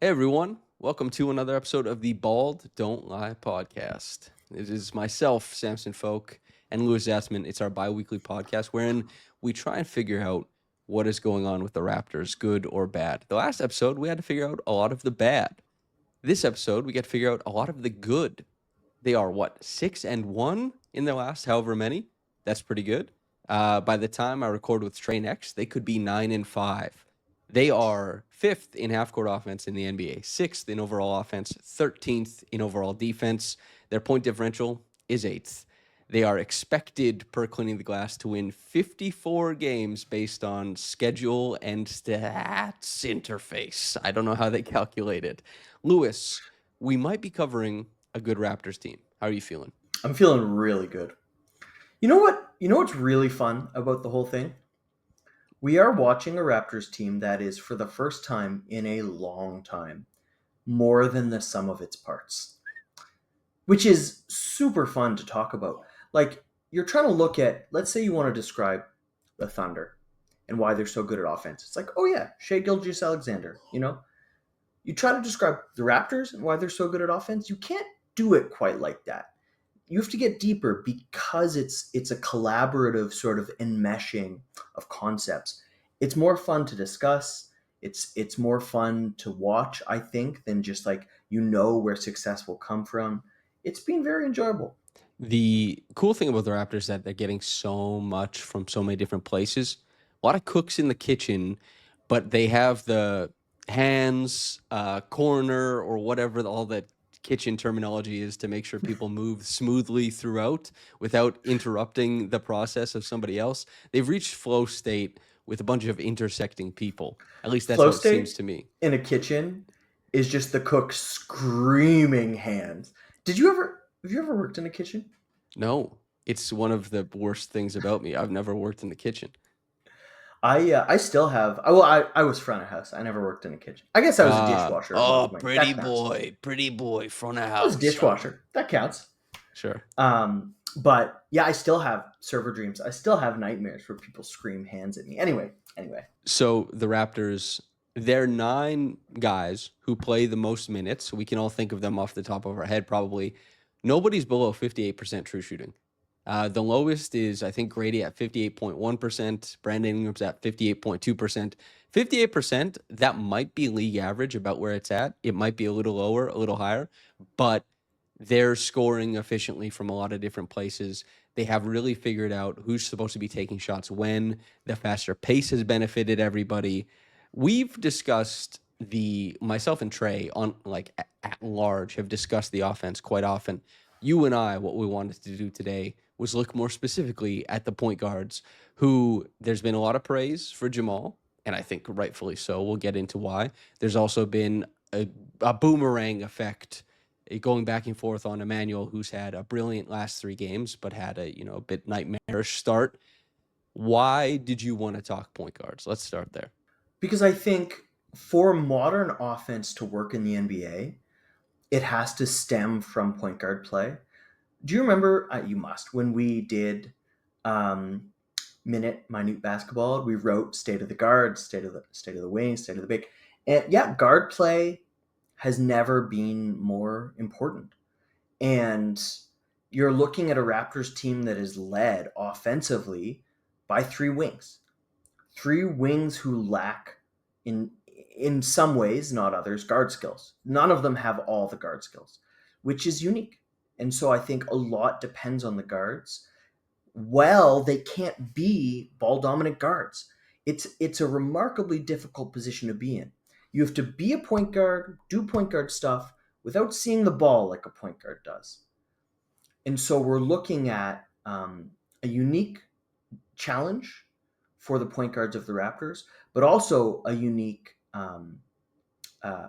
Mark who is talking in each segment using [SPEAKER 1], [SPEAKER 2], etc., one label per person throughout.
[SPEAKER 1] Hey everyone, welcome to another episode of the Bald Don't Lie podcast. It is myself, Samson Folk, and Louis Zatzman. It's our bi-weekly podcast wherein we try and figure out what is going on with the Raptors, good or bad. The last episode, we had to figure out a lot of the bad. This episode, we get to figure out a lot of the good. They are what, 6-1 in their last however many? That's pretty good. By the time I record with Trey next, they could be 9-5. They are fifth in half court offense in the NBA, sixth in overall offense, 13th in overall defense. Their point differential is eighth. They are expected, per Cleaning the Glass, to win 54 games based on schedule and stats interface. I don't know how they calculate it. Lewis, we might be covering a good Raptors team. How are you feeling?
[SPEAKER 2] I'm feeling really good. You know what? You know what's really fun about the whole thing? We are watching a Raptors team that is, for the first time in a long time, more than the sum of its parts, which is super fun to talk about. Like, you're trying to look at, let's say you want to describe the Thunder and why they're so good at offense. It's like, oh yeah, Shead Alexander, you know? You try to describe the Raptors and why they're so good at offense, you can't do it quite like that. You have to get deeper because it's a collaborative sort of enmeshing of concepts. It's more fun to discuss. It's more fun to watch, I think, than just like where success will come from. It's been very enjoyable.
[SPEAKER 1] The cool thing about the Raptors is that they're getting so much from so many different places. A lot of cooks in the kitchen, but they have the hands, corner, or whatever all that kitchen terminology is to make sure people move smoothly throughout without interrupting the process of somebody else. They've reached flow state with a bunch of intersecting people. At least that's
[SPEAKER 2] Flow
[SPEAKER 1] how it seems
[SPEAKER 2] state
[SPEAKER 1] to me.
[SPEAKER 2] in a kitchen is just the cook screaming hands. Have you ever worked in a kitchen?
[SPEAKER 1] No, it's one of the worst things about me. I've never worked in the kitchen.
[SPEAKER 2] I still have. I was front of house. I never worked in a kitchen. I guess I was a dishwasher at one
[SPEAKER 1] Oh,
[SPEAKER 2] point. That counts.
[SPEAKER 1] pretty boy, front of
[SPEAKER 2] I was a
[SPEAKER 1] house.
[SPEAKER 2] dishwasher. That counts.
[SPEAKER 1] Sure.
[SPEAKER 2] But yeah, I still have server dreams. I still have nightmares where people scream hands at me. Anyway.
[SPEAKER 1] So the Raptors, they're 9 guys who play the most minutes. We can all think of them off the top of our head, probably. Nobody's below 58% true shooting. The lowest is, I think, Grady at 58.1%. Brandon Ingram's at 58.2%. 58%, that might be league average about where it's at. It might be a little lower, a little higher, but they're scoring efficiently from a lot of different places. They have really figured out who's supposed to be taking shots when. The faster pace has benefited everybody. We've discussed myself and Trey on like at large have discussed the offense quite often. You and I, what we wanted to do today was look more specifically at the point guards who there's been a lot of praise for Jamal, and I think rightfully so. We'll get into why. There's also been a boomerang effect going back and forth on Immanuel, who's had a brilliant last 3 games, but had a bit nightmarish start. Why did you want to talk point guards? Let's start there.
[SPEAKER 2] Because I think for modern offense to work in the NBA, it has to stem from point guard play. Do you remember? You must. When we did minute basketball, we wrote state of the guard, state of the wing, state of the big, and yeah, guard play has never been more important. And you're looking at a Raptors team that is led offensively by three wings who lack in some ways, not others, guard skills. None of them have all the guard skills, which is unique. And so I think a lot depends on the guards. Well, they can't be ball dominant guards. It's a remarkably difficult position to be in. You have to be a point guard, do point guard stuff without seeing the ball like a point guard does. And so we're looking at a unique challenge for the point guards of the Raptors, but also a unique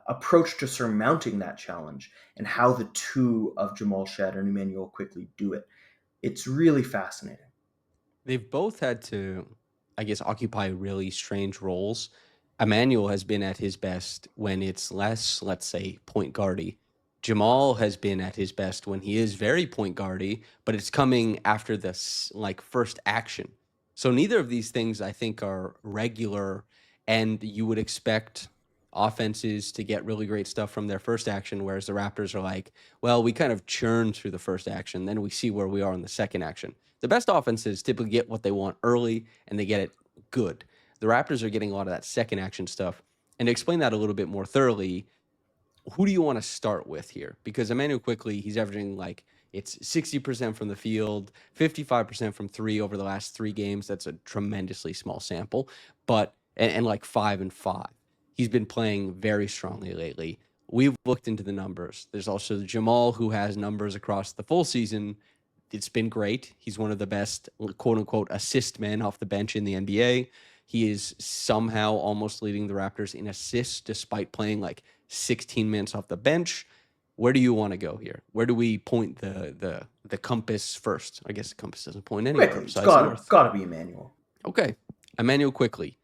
[SPEAKER 2] approach to surmounting that challenge and how the two of Jamal Shead and Immanuel Quickley do it. It's really fascinating.
[SPEAKER 1] They've both had to, I guess, occupy really strange roles. Emmanuel has been at his best when it's less, let's say, point guardy. Jamal has been at his best when he is very point guardy, but it's coming after this like first action. So neither of these things I think are regular, and you would expect offenses to get really great stuff from their first action, whereas the Raptors are like, well, we kind of churn through the first action, then we see where we are in the second action. The best offenses typically get what they want early, and they get it good. The Raptors are getting a lot of that second action stuff. And to explain that a little bit more thoroughly, who do you want to start with here? Because Immanuel Quickley, he's averaging like it's 60% from the field, 55% from three over the last 3 games. That's a tremendously small sample, but and like 5 and 5. He's been playing very strongly lately. We've looked into the numbers. There's also Jamal, who has numbers across the full season. It's been great. He's one of the best, quote unquote, assist men off the bench in the NBA. He is somehow almost leading the Raptors in assists despite playing like 16 minutes off the bench. Where do you want to go here? Where do we point the compass first? I guess the compass doesn't point anywhere
[SPEAKER 2] Quickly, it's
[SPEAKER 1] besides north.
[SPEAKER 2] got to be Immanuel.
[SPEAKER 1] Okay, Immanuel Quickley.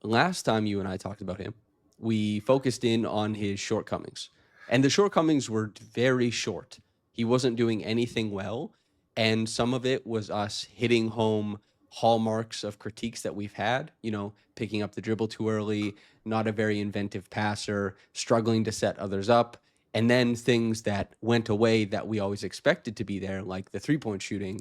[SPEAKER 1] Last time you and I talked about him, we focused in on his shortcomings, and the shortcomings were very short. He wasn't doing anything well, and some of it was us hitting home hallmarks of critiques that we've had. Picking up the dribble too early, not a very inventive passer, struggling to set others up, and then things that went away that we always expected to be there, like the three-point shooting.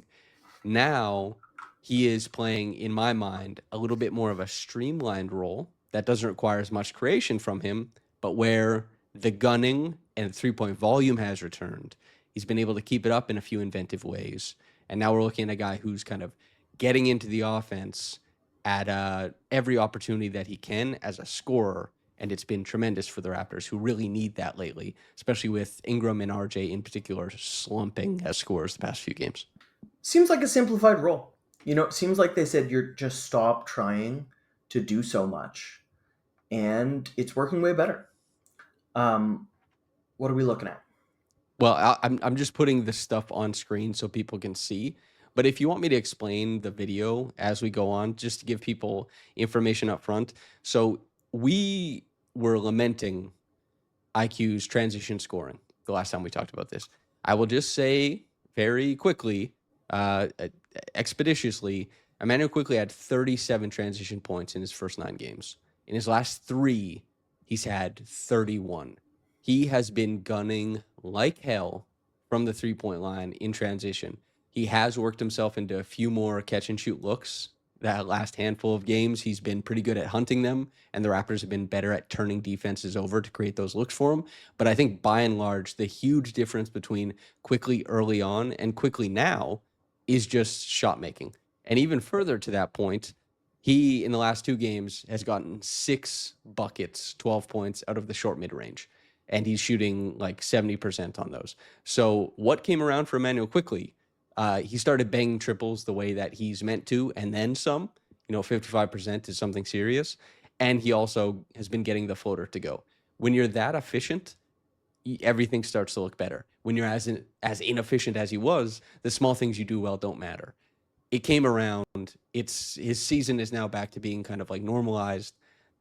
[SPEAKER 1] Now he is playing, in my mind, a little bit more of a streamlined role that doesn't require as much creation from him, but where the gunning and three-point volume has returned. He's been able to keep it up in a few inventive ways. And now we're looking at a guy who's kind of getting into the offense at every opportunity that he can as a scorer. And it's been tremendous for the Raptors, who really need that lately, especially with Ingram and RJ in particular slumping as scorers the past few games.
[SPEAKER 2] Seems like a simplified role. It seems like they said you're just stop trying to do so much, and it's working way better. What are we looking at?
[SPEAKER 1] Well, I'm just putting this stuff on screen so people can see. But if you want me to explain the video as we go on, just to give people information up front. So we were lamenting IQ's transition scoring the last time we talked about this. I will just say very quickly, expeditiously, Immanuel Quickley had 37 transition points in his first 9 games. In his last 3, he's had 31. He has been gunning like hell from the three-point line in transition. He has worked himself into a few more catch-and-shoot looks. That last handful of games, he's been pretty good at hunting them, and the Raptors have been better at turning defenses over to create those looks for him. But I think by and large, the huge difference between Quickley early on and Quickley now is just shot making. And even further to that point, he, in the last 2 games, has gotten 6 buckets, 12 points out of the short mid-range. And he's shooting like 70% on those. So what came around for Immanuel Quickley? He started banging triples the way that he's meant to, and then some. 55% is something serious. And he also has been getting the floater to go. When you're that efficient, everything starts to look better. When you're as inefficient as he was, the small things you do well don't matter. It came around. His season is now back to being kind of like normalized.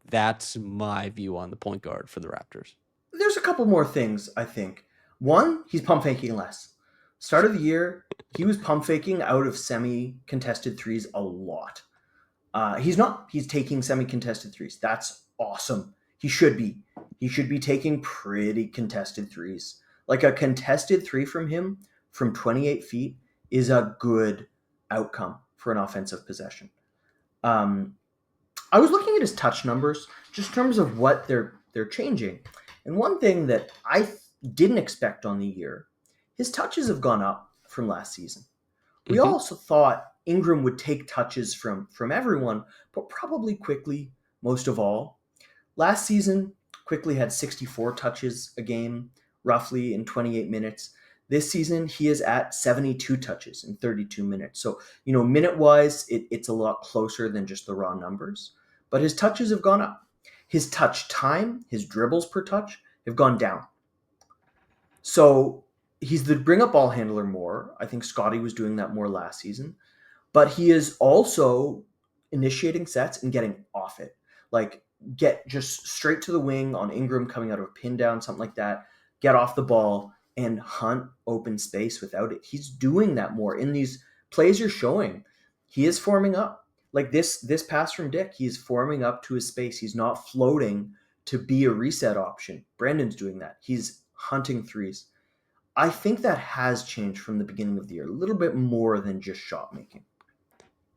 [SPEAKER 1] That's my view on the point guard for the Raptors.
[SPEAKER 2] There's a couple more things, I think. One, he's pump faking less. Start of the year, he was pump faking out of semi-contested threes a lot. He's not. He's taking semi-contested threes. That's awesome. He should be. He should be taking pretty contested threes. Like a contested 3 from him from 28 feet is a good outcome for an offensive possession. I was looking at his touch numbers, just in terms of what they're changing. And one thing that I didn't expect on the year, his touches have gone up from last season. We also thought Ingram would take touches from everyone, but probably Quickley most of all. Last season, Quickley had 64 touches a game, roughly in 28 minutes. This season, he is at 72 touches in 32 minutes. So, minute-wise, it's a lot closer than just the raw numbers. But his touches have gone up. His touch time, his dribbles per touch, have gone down. So he's the bring-up ball handler more. I think Scottie was doing that more last season. But he is also initiating sets and getting off it. Like, get just straight to the wing on Ingram coming out of a pin down, something like that. Get off the ball and hunt open space without it. He's doing that more. In these plays you're showing, he is forming up. Like this pass from Dick, he's forming up to his space. He's not floating to be a reset option. Brandon's doing that. He's hunting threes. I think that has changed from the beginning of the year, a little bit more than just shot making.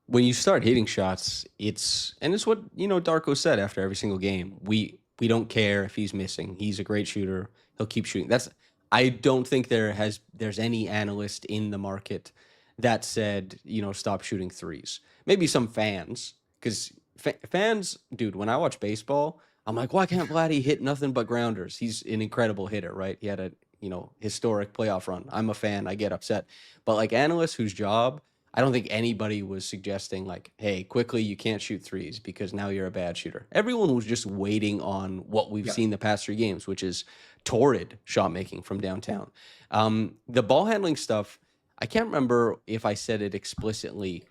[SPEAKER 1] When you start hitting shots, it's what, Darko said after every single game. We don't care if he's missing. He's a great shooter. He'll keep shooting. I don't think there's any analyst in the market that said, stop shooting threes. Maybe some fans, because fans, dude, when I watch baseball, I'm like, why can't Vladdy hit nothing but grounders? He's an incredible hitter, right? He had a, historic playoff run. I'm a fan. I get upset. But like analysts whose job, I don't think anybody was suggesting like, hey, quickly, you can't shoot threes because now you're a bad shooter. Everyone was just waiting on what we've
[SPEAKER 2] Yeah.
[SPEAKER 1] seen the past 3 games, which is torrid shot making from downtown. The ball handling stuff, I can't remember if I said it explicitly,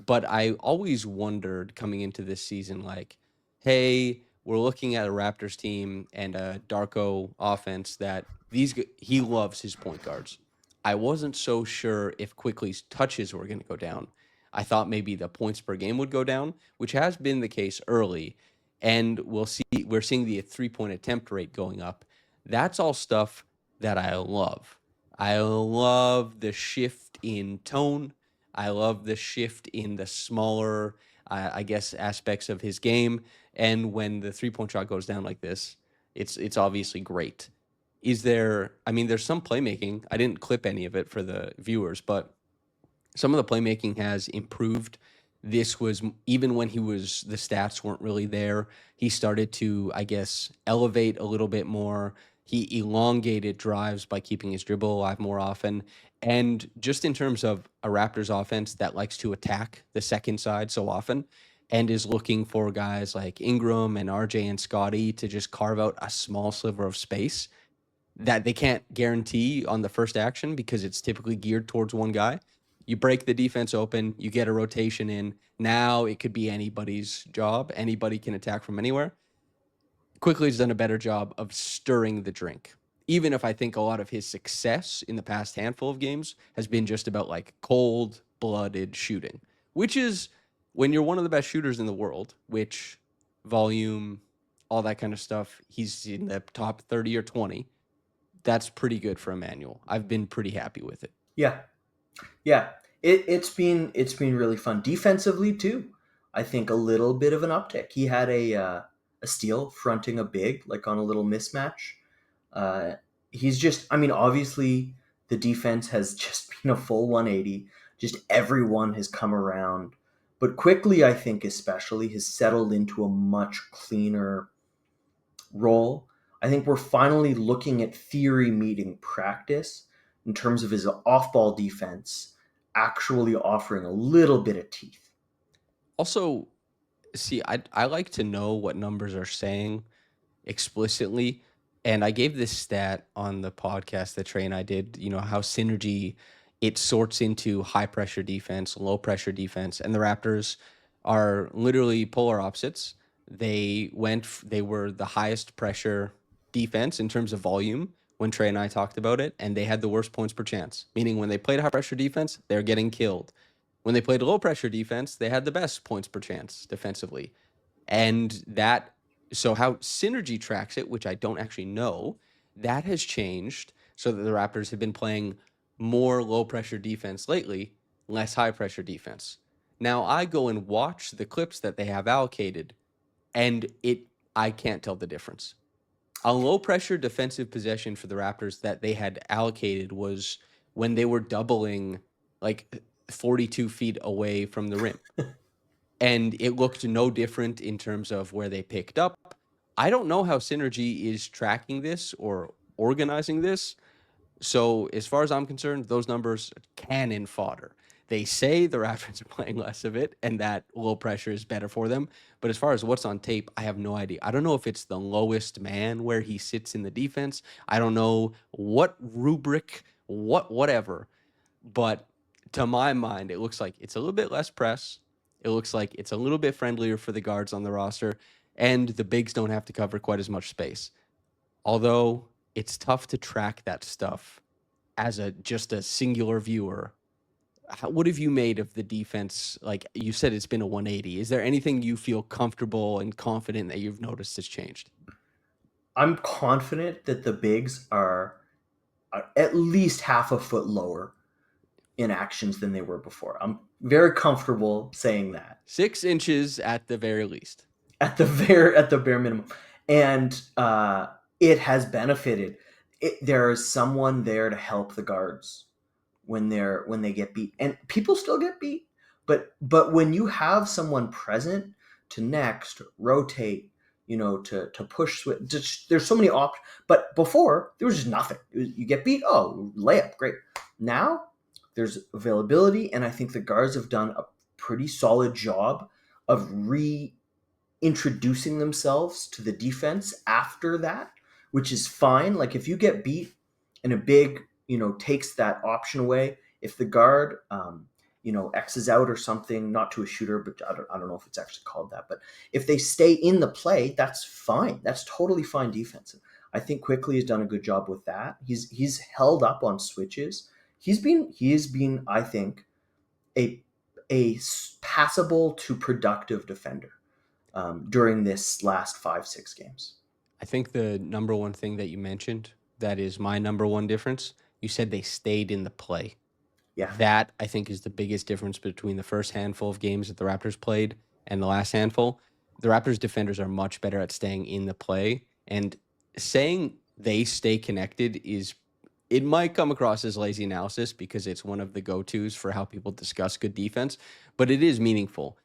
[SPEAKER 1] but I always wondered coming into this season, like, hey, we're looking at a Raptors team and a Darko offense that he loves his point guards. I wasn't so sure if Quickley's touches were going to go down. I thought maybe the points per game would go down, which has been the case early. And we're seeing the 3-point attempt rate going up. That's all stuff that I love. I love the shift in tone. I love the shift in the smaller, I guess, aspects of his game. And when the 3-point shot goes down like this, it's obviously great. There's some playmaking. I didn't clip any of it for the viewers, but some of the playmaking has improved. This was even when the stats weren't really there. He started to, I guess, elevate a little bit more. He elongated drives by keeping his dribble alive more often. And just in terms of a Raptors offense that likes to attack the second side so often and is looking for guys like Ingram and RJ and Scottie to just carve out a small sliver of space that they can't guarantee on the first action because it's typically geared towards one guy. You break the defense open, you get a rotation in. Now it could be anybody's job. Anybody can attack from anywhere. Quickley's done a better job of stirring the drink. Even if I think a lot of his success in the past handful of games has been just about like cold-blooded shooting, which is when you're one of the best shooters in the world, which volume, all that kind of stuff, he's in the top 30 or 20. That's pretty good for Immanuel. I've been pretty happy with it.
[SPEAKER 2] Yeah. Yeah. It's been really fun defensively too. I think a little bit of an uptick. He had a steal fronting a big, like on a little mismatch. Uh, he's just, obviously the defense has just been a full 180. Just everyone has come around. But Quickly, I think especially, has settled into a much cleaner role. I think we're finally looking at theory meeting practice in terms of his off ball defense actually offering a little bit of teeth.
[SPEAKER 1] Also, see, I like to know what numbers are saying explicitly. And I gave this stat on the podcast that Trey and I did, how synergy it sorts into high pressure defense, low pressure defense, and the Raptors are literally polar opposites. They were the highest pressure defense in terms of volume when Trey and I talked about it, and they had the worst points per chance. Meaning when they played high pressure defense, they're getting killed. When they played low pressure defense, they had the best points per chance defensively. And so how synergy tracks it, which I don't actually know, that has changed so that the Raptors have been playing more low pressure defense lately, less high pressure defense. Now I go and watch the clips that they have allocated, and I can't tell the difference. A low pressure defensive possession for the Raptors that they had allocated was when they were doubling like 42 feet away from the rim. And it looked no different in terms of where they picked up. I don't know how Synergy is tracking this or organizing this. So as far as I'm concerned, those numbers cannon fodder. They say the Raptors are playing less of it and that low pressure is better for them. But as far as what's on tape, I have no idea. I don't know if it's the lowest man where he sits in the defense. I don't know what rubric, whatever. But to my mind, it looks like it's a little bit less press. It looks like it's a little bit friendlier for the guards on the roster, and the bigs don't have to cover quite as much space. Although it's tough to track that stuff as just a singular viewer. What have you made of the defense? Like you said, it's been a 180. Is there anything you feel comfortable and confident that you've noticed has changed?
[SPEAKER 2] I'm confident that the bigs are at least half a foot lower in actions than they were before. I'm very comfortable saying that
[SPEAKER 1] 6 inches at the very least.
[SPEAKER 2] at the bare minimum, and it has benefited. There is someone there to help the guards when they get beat, and people still get beat. But when you have someone present to next rotate, to push, there's so many options. But before there was just nothing. You get beat, oh, layup, great. Now there's availability, and I think the guards have done a pretty solid job of reintroducing themselves to the defense after that, which is fine. Like if you get beat and a big, takes that option away, if the guard, X's out or something, not to a shooter, but I don't know if it's actually called that, but if they stay in the play, that's fine. That's totally fine defensive. I think Quickley has done a good job with that. He's held up on switches. He has been, I think, a passable to productive defender during this last 5-6 games.
[SPEAKER 1] I think the number one thing that you mentioned that is my number one difference, you said they stayed in the play.
[SPEAKER 2] Yeah.
[SPEAKER 1] That, I think, is the biggest difference between the first handful of games that the Raptors played and the last handful. The Raptors defenders are much better at staying in the play, and saying they stay connected is, it might come across as lazy analysis because it's one of the go-tos for how people discuss good defense, but it is meaningful.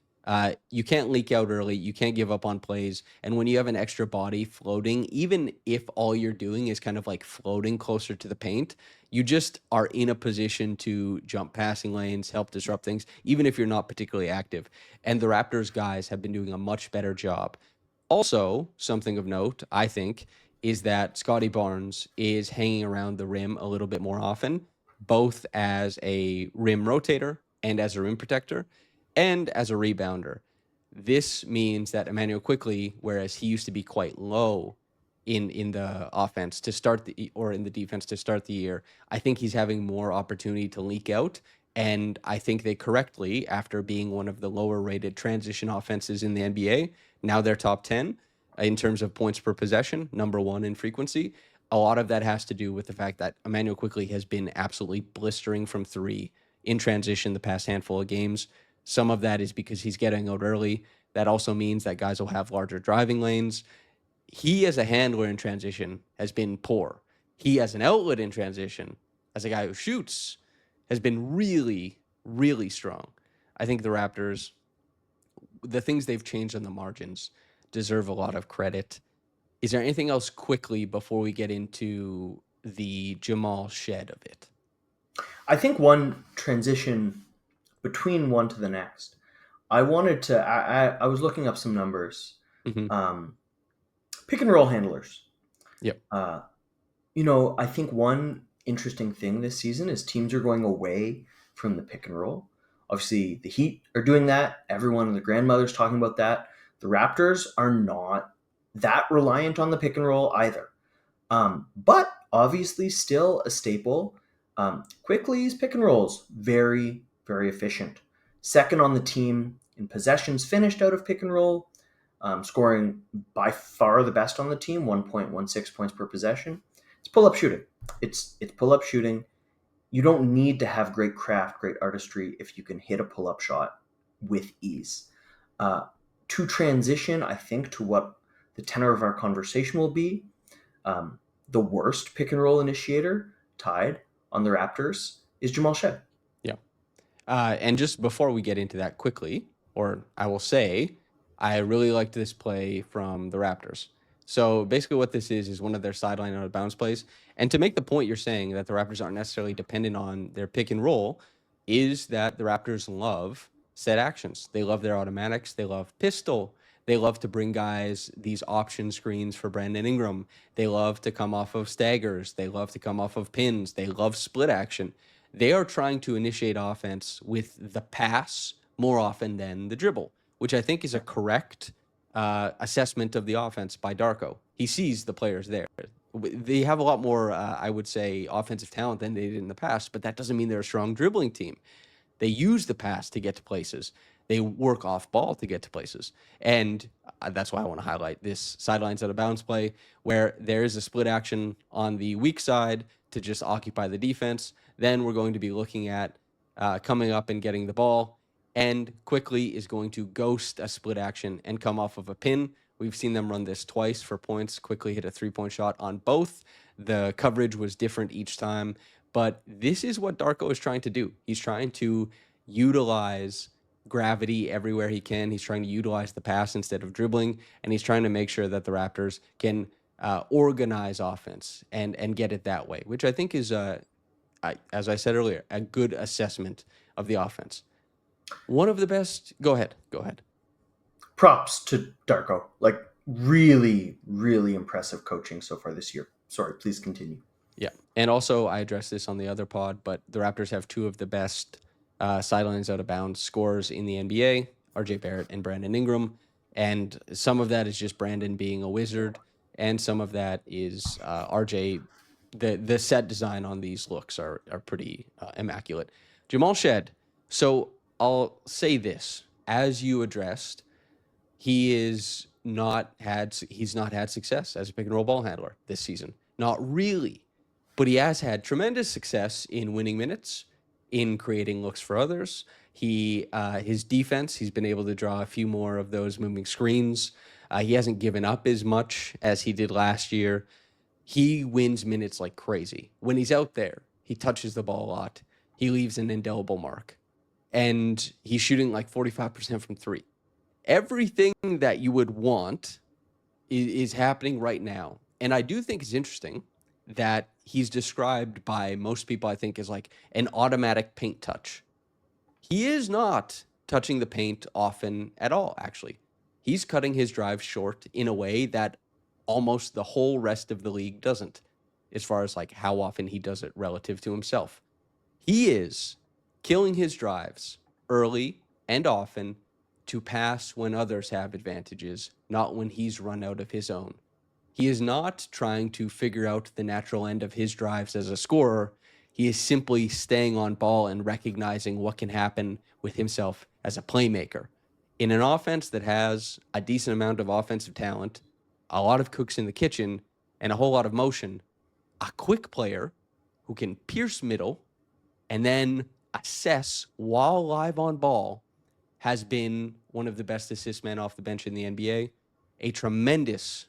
[SPEAKER 1] You can't leak out early. You can't give up on plays. And when you have an extra body floating, even if all you're doing is kind of like floating closer to the paint, you just are in a position to jump passing lanes, help disrupt things, even if you're not particularly active. And the Raptors guys have been doing a much better job. Also, something of note, I think, is that Scottie Barnes is hanging around the rim a little bit more often, both as a rim rotator and as a rim protector and as a rebounder. This means that Immanuel Quickley, whereas he used to be quite low in the offense to start or in the defense to start the year, I think he's having more opportunity to leak out. And I think they correctly, after being one of the lower rated transition offenses in the NBA, now they're top 10 in terms of points per possession, number one in frequency. A lot of that has to do with the fact that Immanuel Quickley has been absolutely blistering from three in transition the past handful of games. Some of that is because he's getting out early. That also means that guys will have larger driving lanes. He, as a handler in transition, has been poor. He, as an outlet in transition, as a guy who shoots, has been really, really strong. I think the Raptors, the things they've changed on the margins, deserve a lot of credit. Is there anything else quickly before we get into the Jamal Shead of it?
[SPEAKER 2] I think one transition between one to the next. I wanted to. I was looking up some numbers.
[SPEAKER 1] Mm-hmm.
[SPEAKER 2] Pick and roll handlers.
[SPEAKER 1] Yep.
[SPEAKER 2] I think one interesting thing this season is teams are going away from the pick and roll. Obviously, the Heat are doing that. Everyone and the grandmother's talking about that. The Raptors are not that reliant on the pick and roll either. But obviously, still a staple. Quickley's pick and rolls, very, very efficient. Second on the team in possessions finished out of pick and roll, scoring by far the best on the team, 1.16 points per possession. It's pull-up shooting. It's pull-up shooting. You don't need to have great craft, great artistry if you can hit a pull-up shot with ease. To transition, I think, to what the tenor of our conversation will be, the worst pick and roll initiator, tied on the Raptors, is Jamal Shead.
[SPEAKER 1] Yeah. And just before we get into that quickly, or I will say, I really liked this play from the Raptors. So basically what this is one of their sideline out of bounds plays. And to make the point you're saying that the Raptors aren't necessarily dependent on their pick and roll, is that the Raptors love set actions. They love their automatics. They love pistol. They love to bring guys these option screens for Brandon Ingram. They love to come off of staggers. They love to come off of pins. They love split action. They are trying to initiate offense with the pass more often than the dribble, which I think is a correct assessment of the offense by Darko. He sees the players there. They have a lot more, I would say, offensive talent than they did in the past, but that doesn't mean they're a strong dribbling team. They use the pass to get to places. They work off ball to get to places. And that's why I want to highlight this sidelines out of bounds play where there is a split action on the weak side to just occupy the defense. Then we're going to be looking at coming up and getting the ball. And Quickley is going to ghost a split action and come off of a pin. We've seen them run this twice for points. Quickley hit a 3-point shot on both. The coverage was different each time. But this is what Darko is trying to do. He's trying to utilize gravity everywhere he can. He's trying to utilize the pass instead of dribbling, and he's trying to make sure that the Raptors can organize offense and get it that way, which I think is, as I said earlier, a good assessment of the offense. One of the best. Go ahead.
[SPEAKER 2] Props to Darko. Like, really, really impressive coaching so far this year. Sorry, please continue.
[SPEAKER 1] Yeah. And also, I addressed this on the other pod, but the Raptors have two of the best sidelines out of bounds scorers in the NBA, RJ Barrett and Brandon Ingram. And some of that is just Brandon being a wizard, and some of that is RJ. The set design on these looks are pretty immaculate. Jamal Shead. So I'll say this, as you addressed, he's not had success as a pick and roll ball handler this season. Not really. But he has had tremendous success in winning minutes, in creating looks for others. His defense, he's been able to draw a few more of those moving screens. He hasn't given up as much as he did last year. He wins minutes like crazy. When he's out there, he touches the ball a lot. He leaves an indelible mark. And he's shooting like 45% from three. Everything that you would want is happening right now. And I do think it's interesting that he's described by most people, I think, as like an automatic paint touch. He is not touching the paint often at all, actually. He's cutting his drive short in a way that almost the whole rest of the league doesn't, as far as like how often he does it relative to himself. He is killing his drives early and often to pass when others have advantages, not when he's run out of his own. He is not trying to figure out the natural end of his drives as a scorer. He is simply staying on ball and recognizing what can happen with himself as a playmaker. In an offense that has a decent amount of offensive talent, a lot of cooks in the kitchen, and a whole lot of motion, a quick player who can pierce middle and then assess while live on ball has been one of the best assist men off the bench in the NBA. A tremendous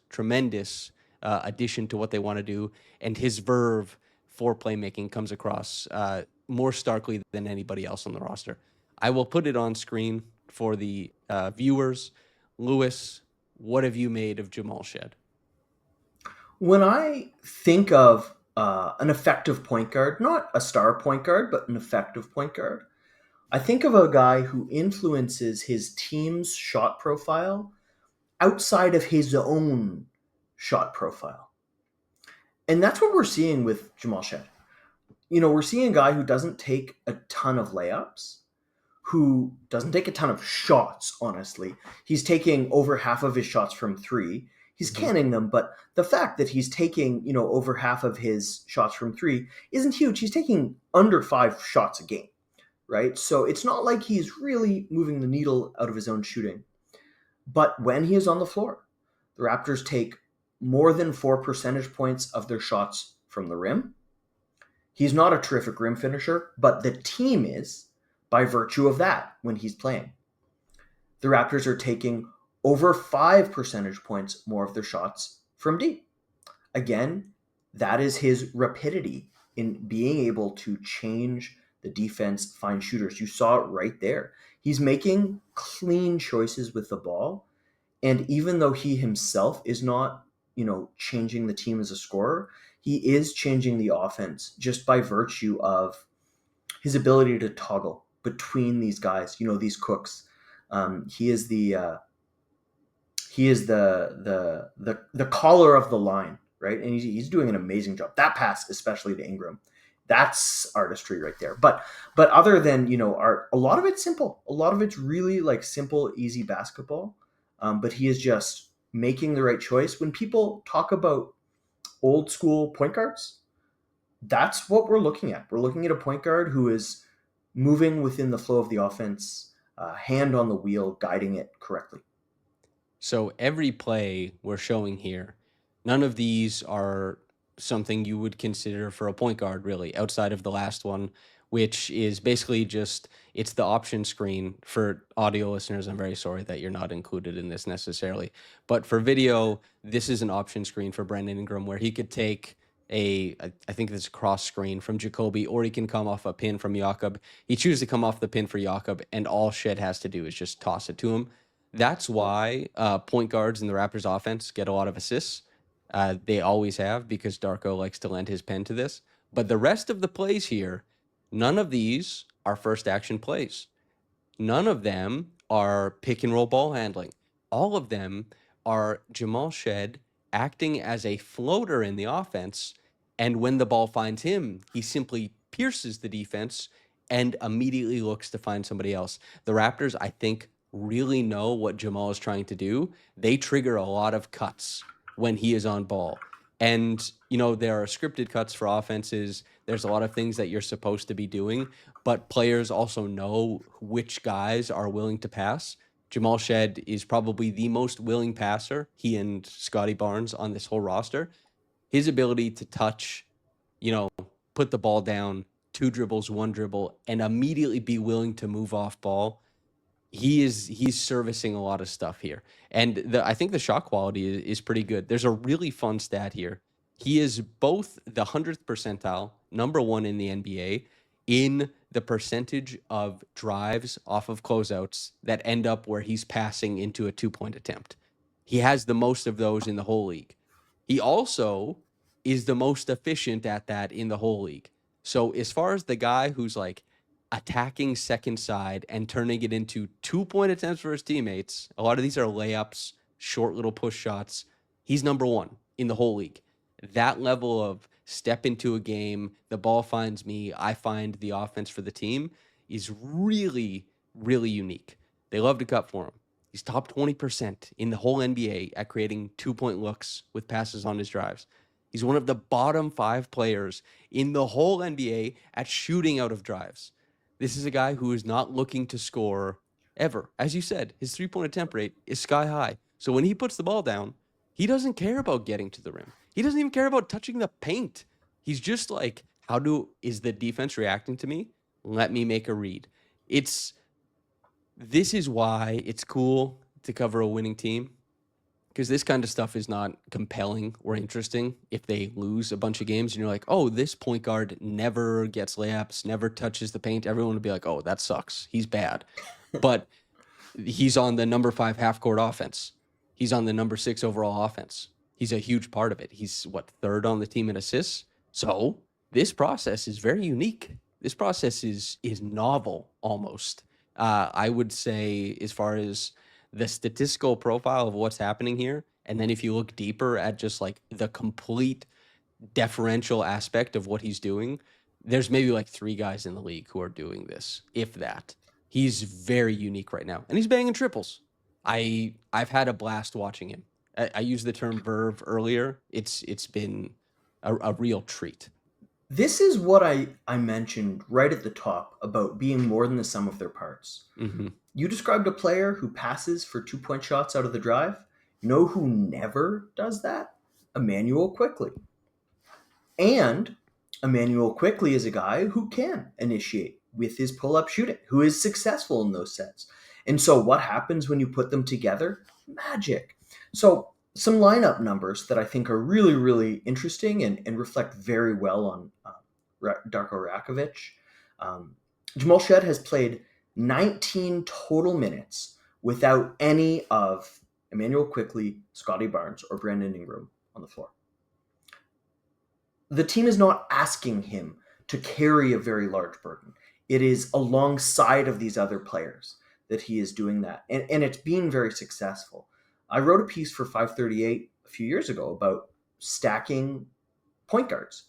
[SPEAKER 1] addition to what they want to do. And his verve for playmaking comes across more starkly than anybody else on the roster. I will put it on screen for the viewers. Louis, what have you made of Jamal Shead?
[SPEAKER 2] When I think of an effective point guard, not a star point guard, but an effective point guard, I think of a guy who influences his team's shot profile outside of his own shot profile. And that's what we're seeing with Jamal Shead. We're seeing a guy who doesn't take a ton of layups, who doesn't take a ton of shots, honestly. He's taking over half of his shots from three. He's canning them, but the fact that he's taking, over half of his shots from three isn't huge. He's taking under 5 shots a game, right? So it's not like he's really moving the needle out of his own shooting. But when he is on the floor, the Raptors take more than 4 percentage points of their shots from the rim. He's not a terrific rim finisher, but the team is by virtue of that when he's playing. The Raptors are taking over 5 percentage points more of their shots from deep. Again, that is his rapidity in being able to change the defense, find shooters. You saw it right there. He's making clean choices with the ball. And even though he himself is not, changing the team as a scorer, he is changing the offense just by virtue of his ability to toggle between these guys, these cooks. He is the caller of the line, right? And he's doing an amazing job. That pass, especially to Ingram, that's artistry right there. But other than art, a lot of it's simple. A lot of it's really like simple, easy basketball. But he is just making the right choice. When people talk about old school point guards, that's what we're looking at. We're looking at a point guard who is moving within the flow of the offense, hand on the wheel, guiding it correctly.
[SPEAKER 1] So every play we're showing here, none of these are something you would consider for a point guard, really, outside of the last one, which is basically just it's the option screen. For audio listeners, I'm very sorry that you're not included in this necessarily. But for video, this is an option screen for Brandon Ingram where he could take I think this cross screen from Jacoby, or he can come off a pin from Jakob. He chooses to come off the pin for Jakob, and all Shed has to do is just toss it to him. That's why point guards in the Raptors offense get a lot of assists. They always have, because Darko likes to lend his pen to this. But the rest of the plays here, none of these are first action plays. None of them are pick and roll ball handling. All of them are Jamal Shed acting as a floater in the offense. And when the ball finds him, he simply pierces the defense and immediately looks to find somebody else. The Raptors, I think, really know what Jamal is trying to do. They trigger a lot of cuts when he is on ball. And, there are scripted cuts for offenses. There's a lot of things that you're supposed to be doing, but players also know which guys are willing to pass. Jamal Shed is probably the most willing passer, he and Scottie Barnes, on this whole roster. His ability to touch, put the ball down, 2 dribbles, 1 dribble, and immediately be willing to move off ball, he's servicing a lot of stuff here. And I think the shot quality is pretty good. There's a really fun stat here. He is both the 100th percentile, number 1 in the NBA, in the percentage of drives off of closeouts that end up where he's passing into a 2-point attempt. He has the most of those in the whole league. He also is the most efficient at that in the whole league. So as far as the guy who's like attacking second side and turning it into 2-point attempts for his teammates, a lot of these are layups, short little push shots. He's number 1 in the whole league. That level of step into a game, the ball finds me, I find the offense for the team, is really, really unique. They love to cut for him. He's top 20% in the whole NBA at creating 2-point looks with passes on his drives. He's one of the bottom 5 players in the whole NBA at shooting out of drives. This is a guy who is not looking to score ever. As you said, his 3-point attempt rate is sky high. So when he puts the ball down, he doesn't care about getting to the rim. He doesn't even care about touching the paint. He's just like, is the defense reacting to me? Let me make a read. This is why it's cool to cover a winning team, because this kind of stuff is not compelling or interesting if they lose a bunch of games and you're like, oh, this point guard never gets layups, never touches the paint. Everyone would be like, oh, that sucks. He's bad. But he's on the number 5 half-court offense. He's on the number 6 overall offense. He's a huge part of it. He's, 3rd on the team in assists? So this process is very unique. This process is novel almost. I would say, as far as the statistical profile of what's happening here, and then if you look deeper at just like the complete deferential aspect of what he's doing, there's maybe like 3 guys in the league who are doing this, if that. He's very unique right now, and he's banging triples. I've had a blast watching him. I used the term verve earlier. It's been a real treat.
[SPEAKER 2] This is what I mentioned right at the top about being more than the sum of their parts.
[SPEAKER 1] Mm-hmm.
[SPEAKER 2] You described a player who passes for 2-point shots out of the drive. You know who never does that? Immanuel Quickley. And Immanuel Quickley is a guy who can initiate with his pull-up shooting, who is successful in those sets. And so what happens when you put them together? Magic. So some lineup numbers that I think are really, really interesting and reflect very well on Darko Rakovic. Jamal Shead has played 19 total minutes without any of Immanuel Quickley, Scottie Barnes, or Brandon Ingram on the floor. The team is not asking him to carry a very large burden. It is alongside of these other players that he is doing that. And it's been very successful. I wrote a piece for 538 a few years ago about stacking point guards,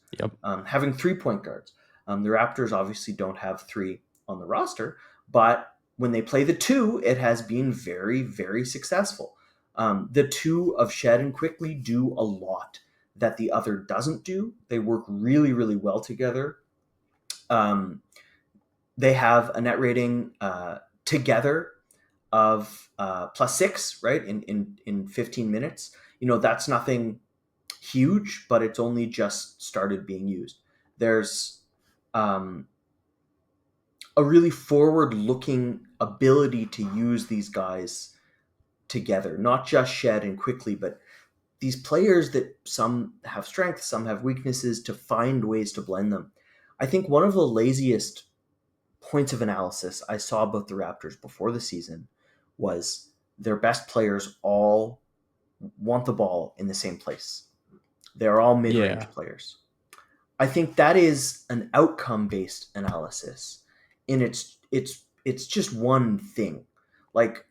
[SPEAKER 2] having 3 point guards. The Raptors obviously don't have 3 on the roster, but when they play the 2, it has been very, very successful. The 2 of Shead and Quickley do a lot that the other doesn't do. They work really, really well together. They have a net rating together of +6, right, in 15 minutes. That's nothing huge, but it's only just started being used. There's um, a really forward-looking ability to use these guys together, not just Shead and Quickley, but these players that some have strengths, some have weaknesses, to find ways to blend them. I think one of the laziest points of analysis I saw about the Raptors before the season was their best players all want the ball in the same place. They're all
[SPEAKER 1] Yeah.
[SPEAKER 2] mid-range players. I think that is an outcome-based analysis, and it's just one thing. Like,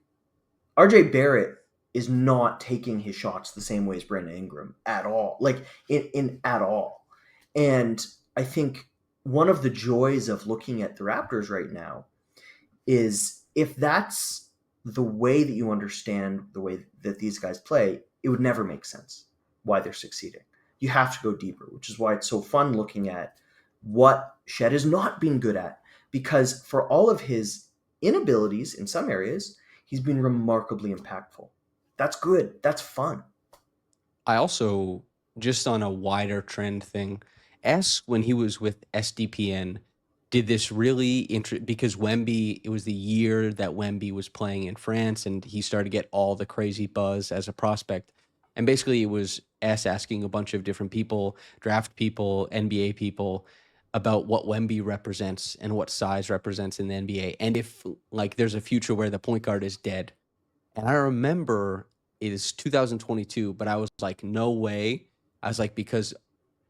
[SPEAKER 2] RJ Barrett is not taking his shots the same way as Brandon Ingram at all. Like, in at all. And I think one of the joys of looking at the Raptors right now is, if that's the way that you understand the way that these guys play, it would never make sense why they're succeeding. You have to go deeper, which is why it's so fun looking at what Shed has not been good at. Because for all of his inabilities in some areas, he's been remarkably impactful. That's good. That's fun.
[SPEAKER 1] I also, just on a wider trend thing, S when he was with SDPN did this really because Wemby, it was the year that Wemby was playing in France and he started to get all the crazy buzz as a prospect. And basically it was S asking a bunch of different people, draft people, NBA people, about what Wemby represents and what size represents in the NBA. And if like there's a future where the point guard is dead. And I remember it is 2022, but I was like, no way. I was like, because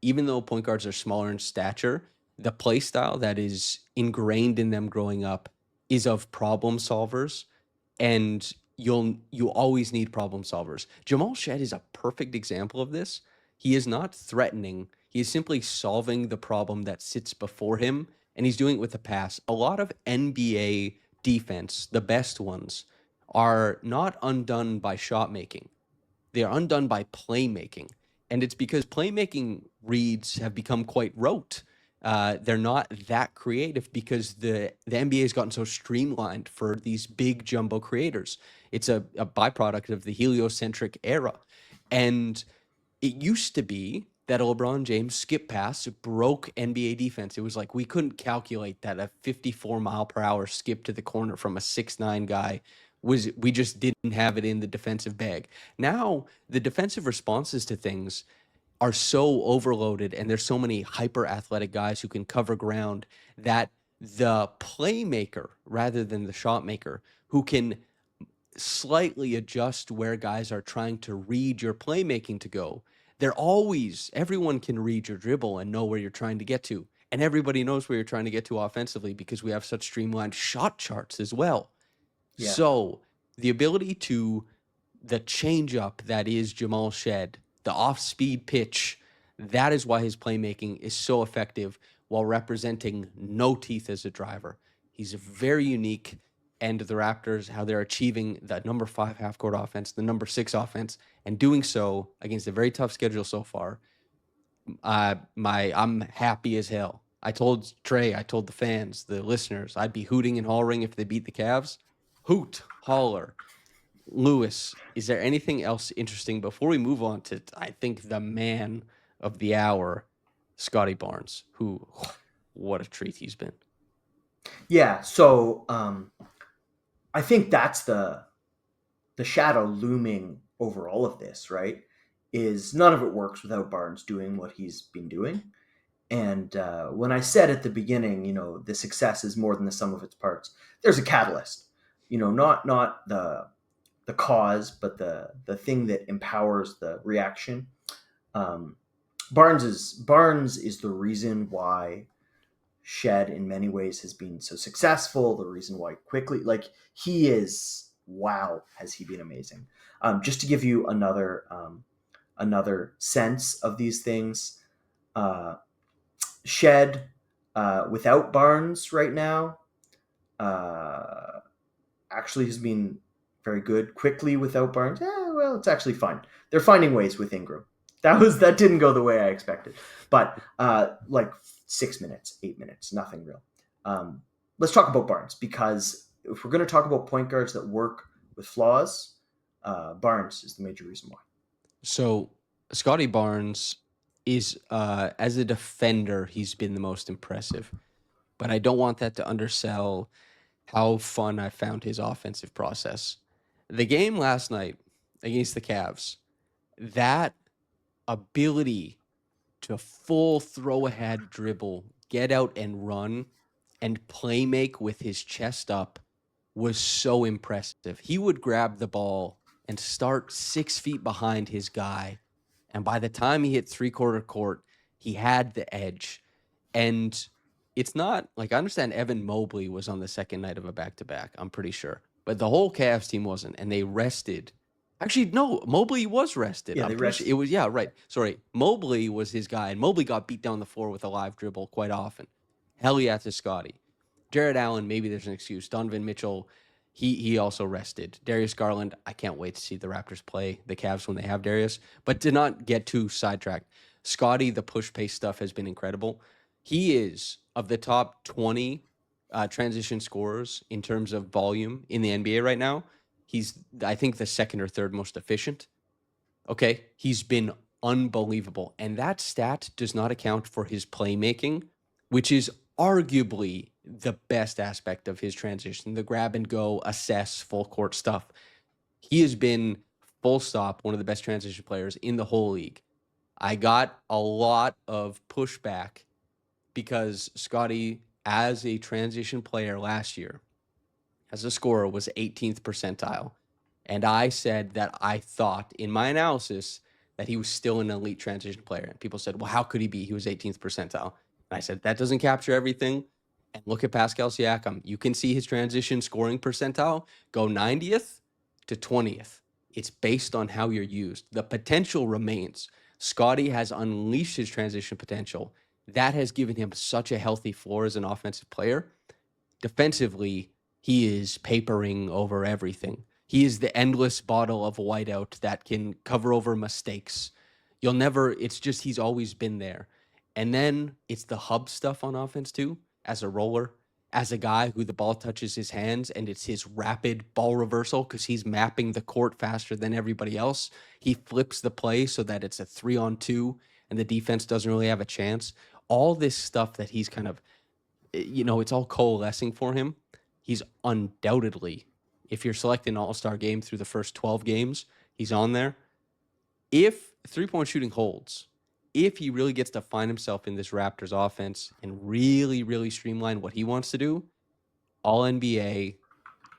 [SPEAKER 1] even though point guards are smaller in stature, the play style that is ingrained in them growing up is of problem solvers, and you always need problem solvers. Jamal Shead is a perfect example of this. He is not threatening. He is simply solving the problem that sits before him, and he's doing it with a pass. A lot of NBA defense, the best ones, are not undone by shot making. They are undone by playmaking. And it's because playmaking reads have become quite rote. They're not that creative because the NBA has gotten so streamlined for these big jumbo creators. It's a byproduct of the heliocentric era. And it used to be that a LeBron James skip pass broke NBA defense. It was like we couldn't calculate that a 54-mile-per-hour skip to the corner from a 6'9" guy we just didn't have it in the defensive bag. Now the defensive responses to things are so overloaded and there's so many hyper athletic guys who can cover ground that the playmaker rather than the shot maker who can slightly adjust where guys are trying to read your playmaking to go. Everyone can read your dribble and know where you're trying to get to. And everybody knows where you're trying to get to offensively because we have such streamlined shot charts as well.
[SPEAKER 2] Yeah.
[SPEAKER 1] So the ability to the changeup that is Jamal Shead, the off-speed pitch, that is why his playmaking is so effective while representing no teeth as a driver. He's very unique, and the Raptors, how they're achieving that number 5 half-court offense, the number 6 offense, and doing so against a very tough schedule so far. I'm happy as hell. I told Trey, I told the fans, the listeners, I'd be hooting and hollering if they beat the Cavs. Hoot, holler. Lewis, is there anything else interesting before we move on to, I think, the man of the hour, Scottie Barnes, who, what a treat he's been.
[SPEAKER 2] Yeah. So I think that's the shadow looming over all of this, right? Is none of it works without Barnes doing what he's been doing. And when I said at the beginning, the success is more than the sum of its parts, there's a catalyst. Not the cause, but the thing that empowers the reaction. Barnes is the reason why Shed in many ways has been so successful. The reason why Quickley, like, he is, wow, has he been amazing. Just to give you another sense of these things, Shed without Barnes right now actually has been very good. Quickley without Barnes, well, it's actually fine. They're finding ways with Ingram. That didn't go the way I expected, but like 6 minutes, 8 minutes, nothing real. Let's talk about Barnes, because if we're going to talk about point guards that work with flaws, Barnes is the major reason why.
[SPEAKER 1] So Scottie Barnes is as a defender, he's been the most impressive. But I don't want that to undersell how fun I found his offensive process. The game last night against the Cavs, that ability to full throw ahead dribble, get out and run, and play make with his chest up was so impressive. He would grab the ball and start 6 feet behind his guy. And by the time he hit three-quarter court, he had the edge. And it's not like I understand Evan Mobley was on the second night of a back-to-back, I'm pretty sure. But the whole Cavs team wasn't, and they rested. Actually, no, Mobley was rested.
[SPEAKER 2] Yeah,
[SPEAKER 1] I'm
[SPEAKER 2] they
[SPEAKER 1] pretty sure
[SPEAKER 2] rest.
[SPEAKER 1] it was, yeah, right. Sorry. Mobley was his guy, and Mobley got beat down the floor with a live dribble quite often. Hell yeah to Scottie. Jared Allen, maybe there's an excuse. Donovan Mitchell, he also rested. Darius Garland, I can't wait to see the Raptors play the Cavs when they have Darius. But to not get too sidetracked, Scottie, the push pace stuff has been incredible. He is of the top 20 transition scorers in terms of volume in the NBA right now. He's, I think, the second or third most efficient. Okay. He's been unbelievable. And that stat does not account for his playmaking, which is arguably the best aspect of his transition, the grab and go, assess, full court stuff. He has been, full stop, one of the best transition players in the whole league. I got a lot of pushback because Scottie, as a transition player last year, as a scorer, was 18th percentile. And I said that I thought in my analysis that he was still an elite transition player. And people said, well, how could he be? He was 18th percentile. And I said, that doesn't capture everything. And look at Pascal Siakam. You can see his transition scoring percentile go 90th to 20th. It's based on how you're used. The potential remains. Scottie has unleashed his transition potential. That has given him such a healthy floor as an offensive player. Defensively, he is papering over everything. He is the endless bottle of whiteout that can cover over mistakes. You'll never, it's just he's always been there. And then it's the hub stuff on offense too, as a roller, as a guy who the ball touches his hands and it's his rapid ball reversal because he's mapping the court faster than everybody else. He flips the play so that it's a 3-on-2 and the defense doesn't really have a chance. All this stuff that he's kind of, it's all coalescing for him. He's undoubtedly, if you're selecting an all-star game through the first 12 games, he's on there. If three-point shooting holds, if he really gets to find himself in this Raptors offense and really, really streamline what he wants to do, all NBA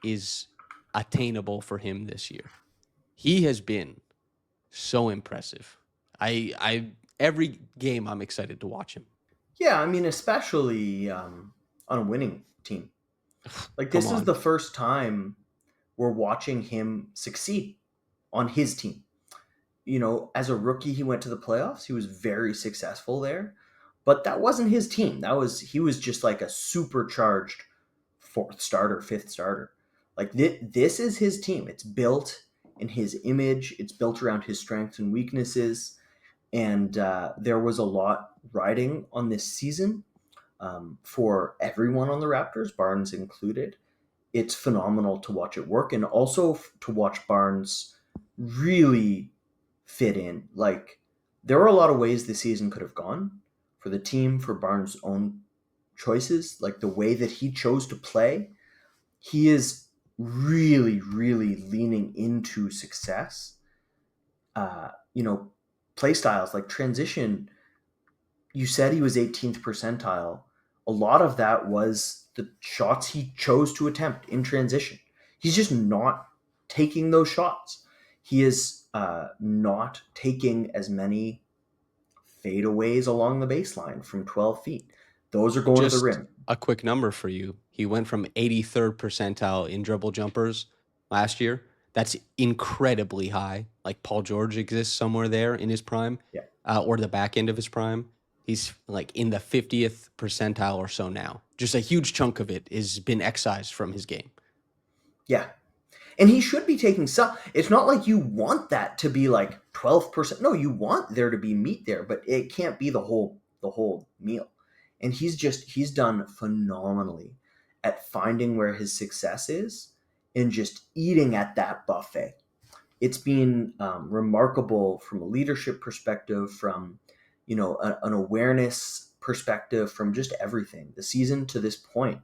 [SPEAKER 1] is attainable for him this year. He has been so impressive. I every game I'm excited to watch him.
[SPEAKER 2] Yeah, I mean, especially on a winning team. Like,
[SPEAKER 1] Come
[SPEAKER 2] this is
[SPEAKER 1] on.
[SPEAKER 2] the first time we're watching him succeed on his team. As a rookie, he went to the playoffs. He was very successful there, but that wasn't his team. He was just like a supercharged fourth starter, fifth starter. Like, this is his team. It's built in his image. It's built around his strengths and weaknesses. And there was a lot riding on this season for everyone on the Raptors, Barnes included. It's phenomenal to watch it work, and also to watch Barnes really fit in. Like, there were a lot of ways the season could have gone for the team, for Barnes' own choices, like the way that he chose to play. He is really, really leaning into success. Uh, you know, Play styles like transition. You said he was 18th percentile. A lot of that was the shots he chose to attempt in transition. He's just not taking those shots. He is not taking as many fadeaways along the baseline from 12 feet. Those are going to the
[SPEAKER 1] Just
[SPEAKER 2] rim.
[SPEAKER 1] a quick number for you. He went from 83rd percentile in dribble jumpers last year. That's incredibly high. Like Paul George exists somewhere there in his prime,
[SPEAKER 2] Yeah.
[SPEAKER 1] or the back end of his prime. He's like in the 50th percentile or so now. Just a huge chunk of it has been excised from his game.
[SPEAKER 2] Yeah. And he should be taking some. It's not like you want that to be like 12%. No, you want there to be meat there, but it can't be the whole meal. And he's done phenomenally at finding where his success is and just eating at that buffet. It's been remarkable from a leadership perspective, from an awareness perspective, from just everything. The season to this point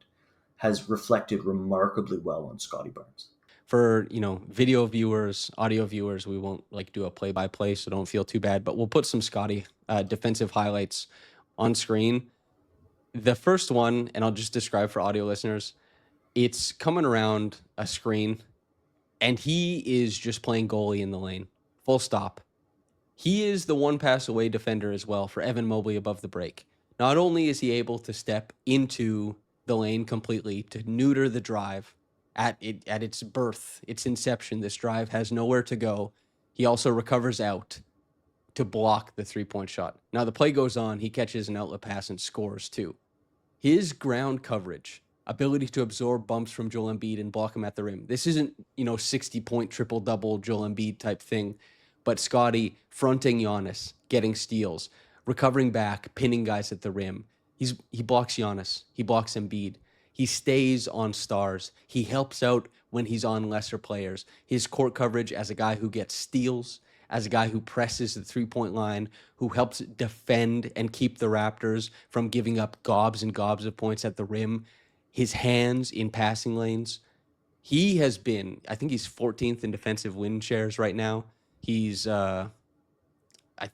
[SPEAKER 2] has reflected remarkably well on Scottie Barnes.
[SPEAKER 1] For, video viewers, audio viewers, we won't like do a play by play, so don't feel too bad. But we'll put some Scottie defensive highlights on screen. The first one, and I'll just describe for audio listeners, it's coming around a screen, and he is just playing goalie in the lane. Full stop. He is the one pass away defender as well for Evan Mobley above the break. Not only is he able to step into the lane completely to neuter the drive at its birth, its inception, this drive has nowhere to go. He also recovers out to block the 3-point shot. Now the play goes on, he catches an outlet pass and scores too. His ground coverage, ability to absorb bumps from Joel Embiid and block him at the rim. This isn't, 60-point triple-double Joel Embiid type thing, but Scottie fronting Giannis, getting steals, recovering back, pinning guys at the rim. He blocks Giannis. He blocks Embiid. He stays on stars. He helps out when he's on lesser players. His court coverage as a guy who gets steals, as a guy who presses the 3-point line, who helps defend and keep the Raptors from giving up gobs and gobs of points at the rim. His hands in passing lanes. He has been, I think he's 14th in defensive win shares right now. He's, I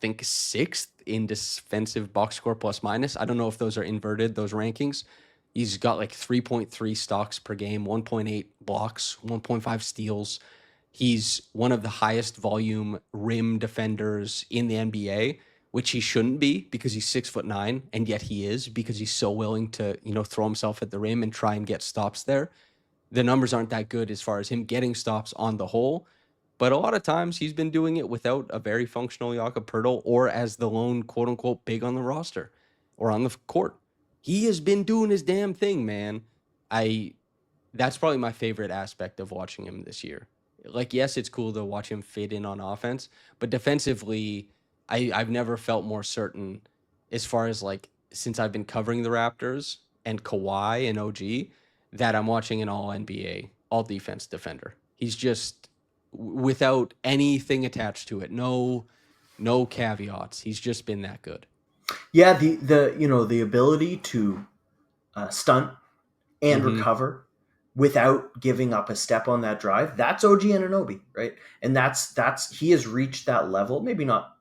[SPEAKER 1] think, 6th in defensive box score plus minus. I don't know if those are inverted, those rankings. He's got like 3.3 stocks per game, 1.8 blocks, 1.5 steals. He's one of the highest volume rim defenders in the NBA, which he shouldn't be because he's 6'9", and yet he is because he's so willing to, throw himself at the rim and try and get stops there. The numbers aren't that good as far as him getting stops on the whole, but a lot of times he's been doing it without a very functional Jakob Poeltl or as the lone quote unquote big on the roster or on the court. He has been doing his damn thing, man. That's probably my favorite aspect of watching him this year. Like, yes, it's cool to watch him fit in on offense, but defensively, I've never felt more certain as far as like since I've been covering the Raptors and Kawhi and OG that I'm watching an all NBA, all defense defender. He's just without anything attached to it. No caveats. He's just been that good.
[SPEAKER 2] Yeah, the ability to stunt and recover without giving up a step on that drive, that's OG Anunoby, right? And that's he has reached that level, maybe not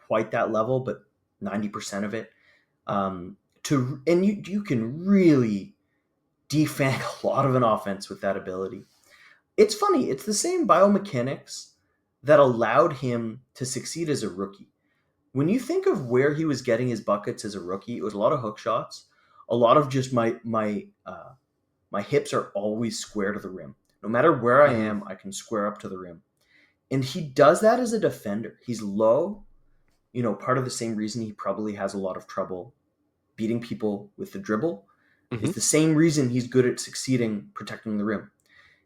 [SPEAKER 2] quite that level, but 90% of it. And you can really defang a lot of an offense with that ability. It's funny, it's the same biomechanics that allowed him to succeed as a rookie. When you think of where he was getting his buckets as a rookie, it was a lot of hook shots, a lot of just my hips are always square to the rim. No matter where I am, I can square up to the rim. And he does that as a defender. He's low, part of the same reason he probably has a lot of trouble beating people with the dribble is the same reason he's good at succeeding protecting the rim.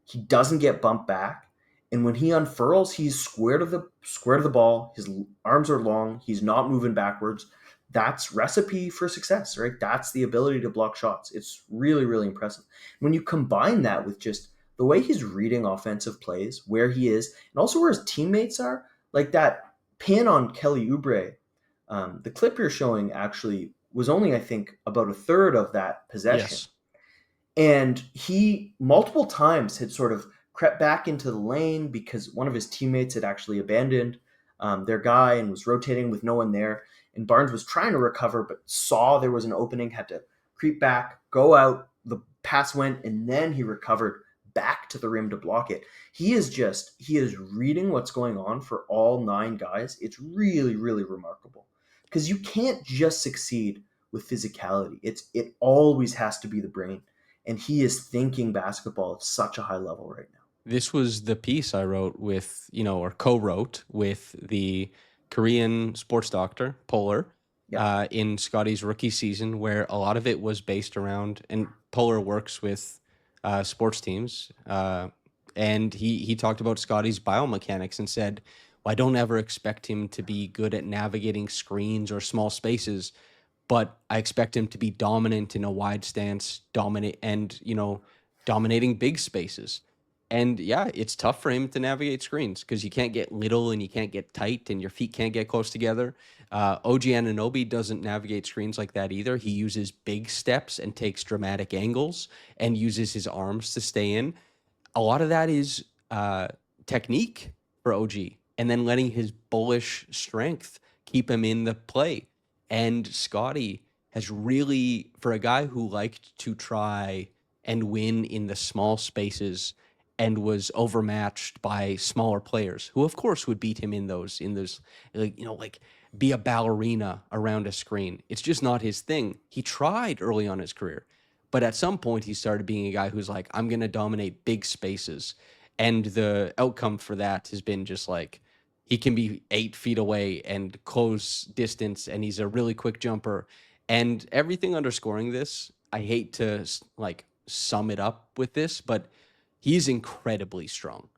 [SPEAKER 2] He doesn't get bumped back. And when he unfurls, he's square to the ball. His arms are long. He's not moving backwards. That's recipe for success, right? That's the ability to block shots. It's really, really impressive. When you combine that with just the way he's reading offensive plays, where he is, and also where his teammates are, like that pin on Kelly Oubre, the clip you're showing actually was only, I think, about a third of that possession.
[SPEAKER 1] Yes.
[SPEAKER 2] And he multiple times had sort of crept back into the lane because one of his teammates had actually abandoned their guy and was rotating with no one there. And Barnes was trying to recover, but saw there was an opening, had to creep back, go out. The pass went, and then he recovered back to the rim to block it. He is reading what's going on for all 9 guys. It's really, really remarkable because you can't just succeed with physicality. It always has to be the brain. And he is thinking basketball at such a high level right now.
[SPEAKER 1] This was the piece I wrote with, or co-wrote with the Korean sports doctor, Polar, in Scottie's rookie season, where a lot of it was based around, and Polar works with sports teams, and he talked about Scottie's biomechanics and said, well, I don't ever expect him to be good at navigating screens or small spaces, but I expect him to be dominant in a wide stance, dominating big spaces. And yeah, it's tough for him to navigate screens because you can't get little and you can't get tight and your feet can't get close together. OG Anunoby doesn't navigate screens like that either. He uses big steps and takes dramatic angles and uses his arms to stay in. A lot of that is technique for OG, and then letting his bullish strength keep him in the play. And Scottie has really, for a guy who liked to try and win in the small spaces and was overmatched by smaller players, who of course would beat him in those, like be a ballerina around a screen. It's just not his thing. He tried early on in his career, but at some point, he started being a guy who's like, I'm going to dominate big spaces. And the outcome for that has been just like, he can be 8 feet away and close distance, and he's a really quick jumper. And everything underscoring this, I hate to like sum it up with this, but he's incredibly strong.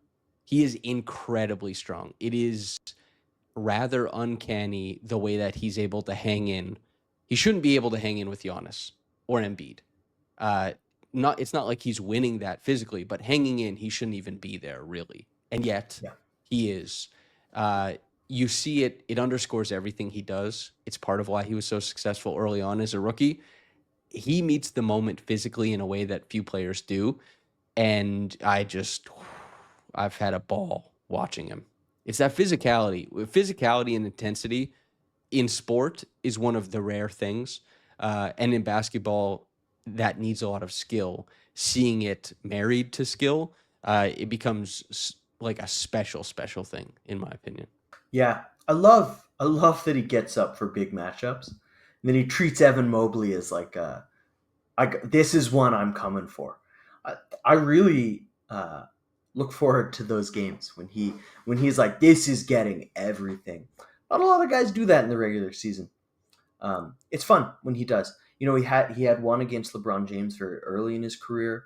[SPEAKER 1] He is incredibly strong. It is rather uncanny the way that he's able to hang in. He shouldn't be able to hang in with Giannis or Embiid. Uh, not It's not like he's winning that physically, but hanging in, he shouldn't even be there really, and yet
[SPEAKER 2] Yeah.
[SPEAKER 1] he is. Uh, you see it; it underscores everything he does. It's part of why he was so successful early on as a rookie. He meets the moment physically in a way that few players do, and I've had a ball watching him. It's that physicality and intensity in sport is one of the rare things. And in basketball, that needs a lot of skill. Seeing it married to skill, it becomes like a special, special thing, in my opinion.
[SPEAKER 2] Yeah, I love that he gets up for big matchups, and then he treats Evan Mobley as like, this is one I'm coming for. I really look forward to those games when he's like, this is getting everything. Not a lot of guys do that in the regular season. It's fun when he does. He had one against LeBron James very early in his career.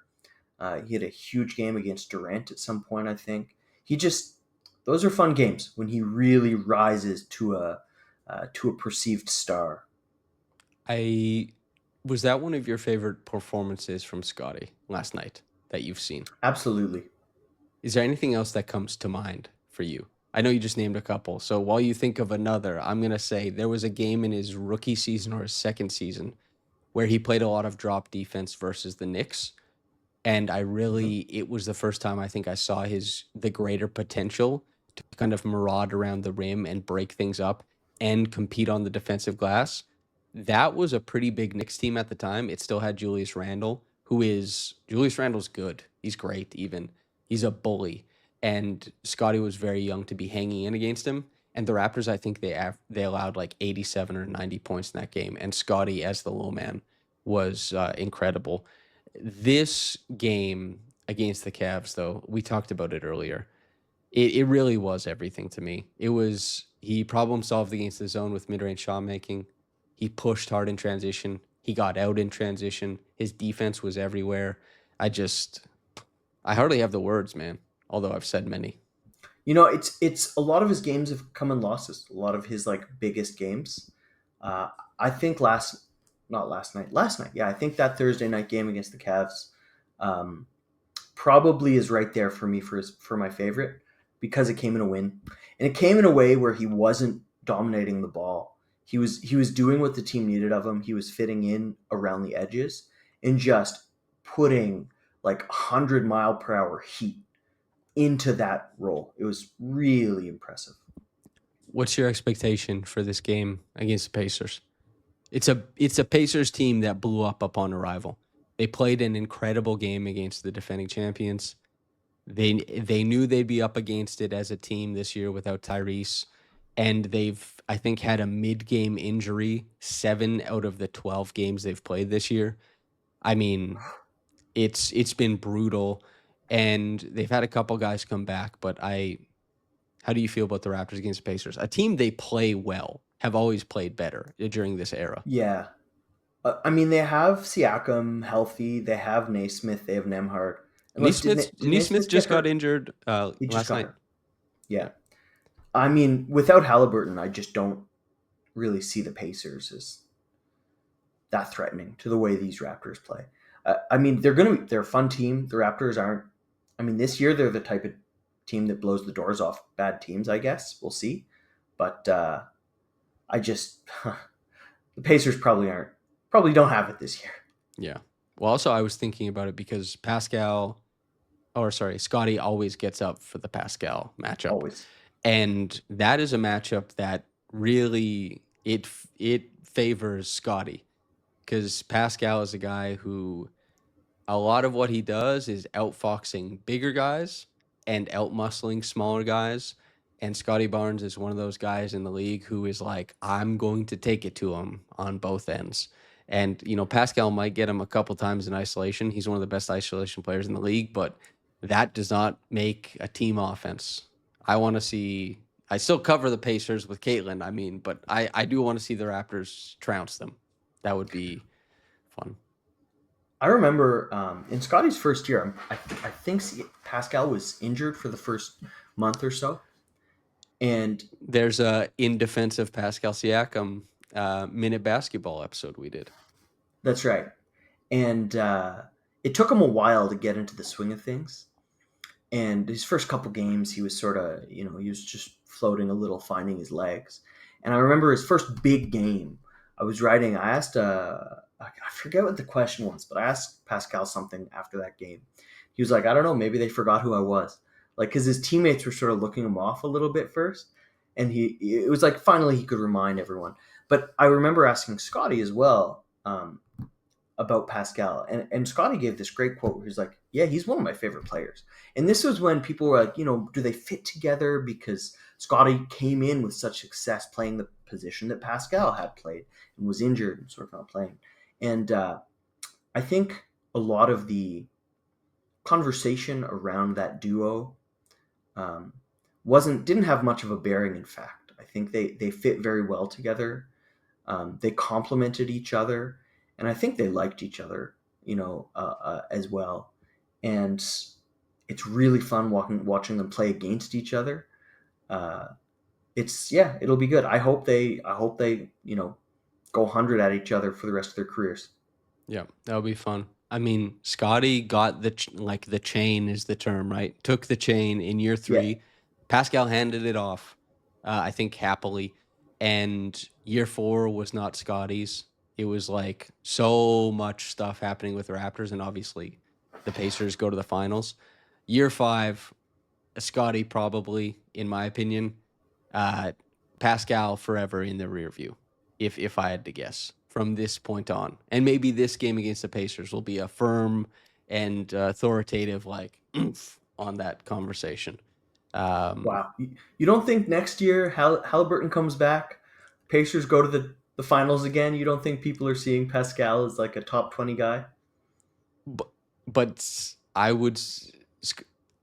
[SPEAKER 2] He had a huge game against Durant at some point, I think. He just Those are fun games when he really rises to a perceived star.
[SPEAKER 1] I Was that one of your favorite performances from Scotty last night that you've seen?
[SPEAKER 2] Absolutely.
[SPEAKER 1] Is there anything else that comes to mind for you? I know you just named a couple. So while you think of another, I'm going to say there was a game in his rookie season or his second season where he played a lot of drop defense versus the Knicks. And
[SPEAKER 2] Mhm.
[SPEAKER 1] it was the first time I think I saw the greater potential to kind of maraud around the rim and break things up and compete on the defensive glass. That was a pretty big Knicks team at the time. It still had Julius Randle's good. He's great, even. He's a bully. And Scotty was very young to be hanging in against him. And the Raptors, I think they allowed like 87 or 90 points in that game. And Scotty, as the low man, was incredible. This game against the Cavs, though, we talked about it earlier. It really was everything to me. He problem solved against the zone with mid range shot making. He pushed hard in transition. He got out in transition. His defense was everywhere. I just, I hardly have the words, man. Although I've said many.
[SPEAKER 2] It's a lot of his games have come in losses. A lot of his like biggest games. Uh, I think not last night. Yeah, I think that Thursday night game against the Cavs, um, probably is right there for me for my favorite because it came in a win, and it came in a way where he wasn't dominating the ball. He was doing what the team needed of him. He was fitting in around the edges and just putting like 100 mile per hour heat into that role. It was really impressive.
[SPEAKER 1] What's your expectation for this game against the Pacers? It's a Pacers team that blew up upon arrival. They played an incredible game against the defending champions. They knew they'd be up against it as a team this year without Tyrese, and they've I think had a mid-game injury 7 out of the 12 games they've played this year. I mean, it's been brutal, and they've had a couple guys come back. But how do you feel about the Raptors against the Pacers? A team they play well, have always played better during this era.
[SPEAKER 2] Yeah. I mean, they have Siakam healthy. They have Naismith. They have Nemhard. Unless did
[SPEAKER 1] Neesmith
[SPEAKER 2] Naismith get
[SPEAKER 1] just got
[SPEAKER 2] hurt?
[SPEAKER 1] injured
[SPEAKER 2] He just
[SPEAKER 1] last
[SPEAKER 2] got
[SPEAKER 1] night.
[SPEAKER 2] hurt. Yeah. I mean, without Halliburton, I just don't really see the Pacers as. that threatening to the way these Raptors play. I mean, they're a fun team. The Raptors aren't. I mean, this year they're the type of team that blows the doors off bad teams. I guess we'll see, but I just the Pacers probably don't have it this year.
[SPEAKER 1] Yeah. Well, also I was thinking about it because Scottie always gets up for the Pascal matchup.
[SPEAKER 2] Always.
[SPEAKER 1] And that is a matchup that really it favors Scottie, because Pascal is a guy who a lot of what he does is outfoxing bigger guys and outmuscling smaller guys. And Scottie Barnes is one of those guys in the league who is like, I'm going to take it to him on both ends. And, Pascal might get him a couple times in isolation. He's one of the best isolation players in the league, but that does not make a team offense. I still cover the Pacers with Caitlin, but I do want to see the Raptors trounce them. That would be fun.
[SPEAKER 2] I remember in Scottie's first year, I think Pascal was injured for the first month or so, and
[SPEAKER 1] there's a in defense of Pascal Siakam minute basketball episode we did.
[SPEAKER 2] That's right, and it took him a while to get into the swing of things. And his first couple games, he was sort of, he was just floating a little, finding his legs. And I remember his first big game. I asked, I forget what the question was, but I asked Pascal something after that game. He was like, I don't know, maybe they forgot who I was. Like, because his teammates were sort of looking him off a little bit first. And it was like, finally he could remind everyone. But I remember asking Scottie as well, about Pascal. And Scottie gave this great quote where he's like, yeah, he's one of my favorite players. And this was when people were like, do they fit together? Because Scottie came in with such success playing the position that Pascal had played and was injured and sort of not playing. And I think a lot of the conversation around that duo didn't have much of a bearing, in fact. I think they fit very well together. They complemented each other. And I think they liked each other, as well. And it's really fun watching them play against each other. It'll be good. I hope they go 100 at each other for the rest of their careers.
[SPEAKER 1] Yeah, that'll be fun. Scottie got the chain is the term, right? Took the chain in year 3.
[SPEAKER 2] Yeah.
[SPEAKER 1] Pascal handed it off, I think happily. And year 4 was not Scottie's. It was like so much stuff happening with the Raptors, and obviously the Pacers go to the finals. Year 5, Scottie probably, in my opinion. Pascal forever in the rear view, if I had to guess from this point on. And maybe this game against the Pacers will be a firm and authoritative on that conversation.
[SPEAKER 2] Wow. You don't think next year Halliburton comes back, Pacers go to the finals again? You don't think people are seeing Pascal as like a top 20 guy?
[SPEAKER 1] But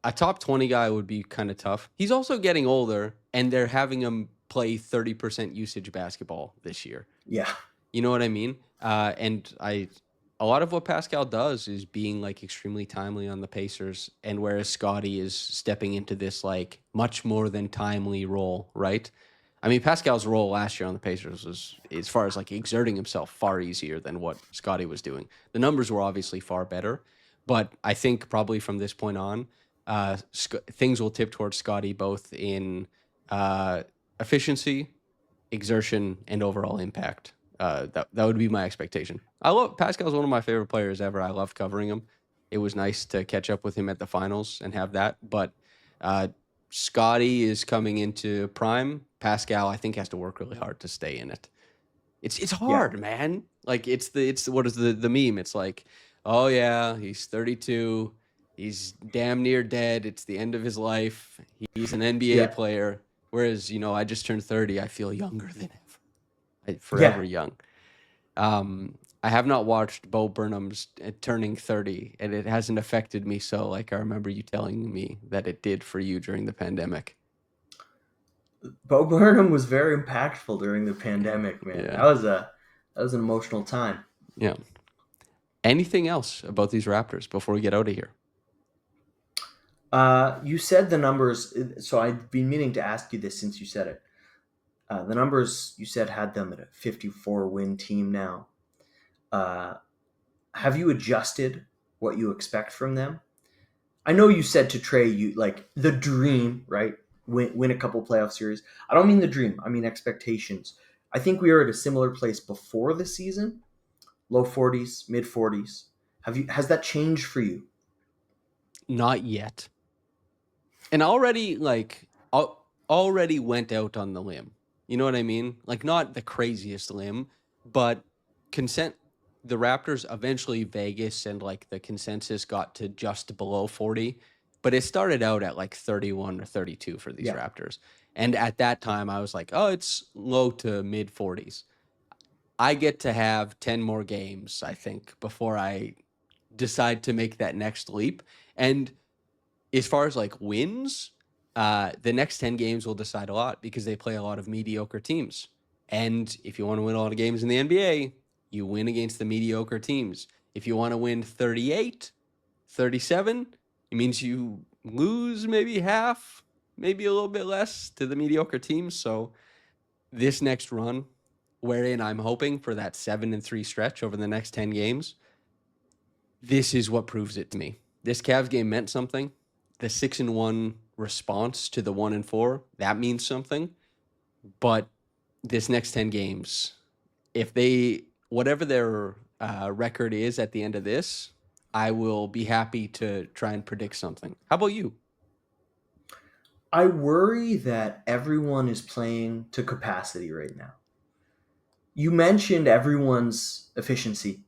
[SPEAKER 1] a top 20 guy would be kind of tough. He's also getting older, and they're having him play 30% usage basketball this year.
[SPEAKER 2] Yeah.
[SPEAKER 1] You know what I mean? A lot of what Pascal does is being extremely timely on the Pacers, and whereas Scottie is stepping into this much more than timely role, right? Pascal's role last year on the Pacers was, as far as exerting himself, far easier than what Scottie was doing. The numbers were obviously far better, but I think probably from this point on, things will tip towards Scottie both in efficiency, exertion, and overall impact. That would be my expectation. Pascal's one of my favorite players ever. I loved covering him. It was nice to catch up with him at the finals and have that. But Scottie is coming into prime. Pascal, I think, has to work really hard to stay in it. It's hard, man. It's what is the meme? It's like, oh yeah, he's 32. He's damn near dead. It's the end of his life. He's an NBA player. Whereas, I just turned 30. I feel younger than ever. Forever young. I have not watched Bo Burnham's turning 30, and it hasn't affected me so I remember you telling me that it did for you during the pandemic.
[SPEAKER 2] Bo Burnham was very impactful during the pandemic, man. Yeah. That was an emotional time.
[SPEAKER 1] Yeah. Anything else about these Raptors before we get out of here?
[SPEAKER 2] You said the numbers, so I've been meaning to ask you this since you said it. The numbers you said had them at a 54 win team now. Uh, have you adjusted what you expect from them? I know you said to Trey, you like the dream, right? Win a couple playoff series. I don't mean the dream. I mean expectations. I think we are at a similar place before the season, low 40s, mid 40s. Has that changed for you?
[SPEAKER 1] Not yet. And already already went out on the limb. You know what I mean? Like not the craziest limb, but consent the Raptors eventually Vegas and like the consensus got to just below 40, but it started out at like 31 or 32 for these
[SPEAKER 2] Yeah.
[SPEAKER 1] Raptors. And at that time I was like, "Oh, it's low to mid 40s." I get to have 10 more games, I think, before I decide to make that next leap. And as far as like wins, the next 10 games will decide a lot because they play a lot of mediocre teams. And if you want to win a lot of games in the NBA, you win against the mediocre teams. If you want to win 38, 37, it means you lose maybe half, maybe a little bit less to the mediocre teams. So this next run, wherein I'm hoping for that 7-3 stretch over the next 10 games, this is what proves it to me. This Cavs game meant something. The 6-1 response to the 1-4, that means something. But this next 10 games, if they, whatever their record is at the end of this, I will be happy to try and predict something. How about you?
[SPEAKER 2] I worry that everyone is playing to capacity right now. You mentioned everyone's efficiency.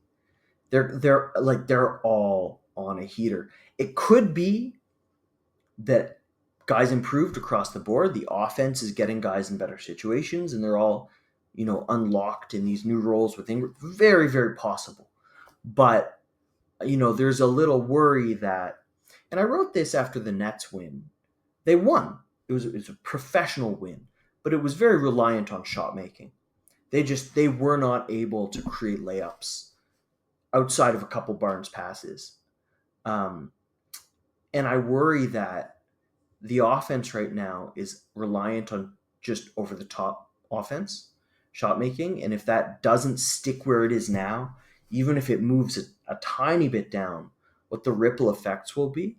[SPEAKER 2] They're all on a heater. It could be that guys improved across the board. The offense is getting guys in better situations, and they're all, unlocked in these new roles with Ingram. Very, very possible. But there's a little worry that, and I wrote this after the Nets win. They won. It was a professional win, but it was very reliant on shot making. They were not able to create layups outside of a couple Barnes passes. Um, and I worry that the offense right now is reliant on just over the top offense, shot making. And if that doesn't stick where it is now, even if it moves a tiny bit down, what the ripple effects will be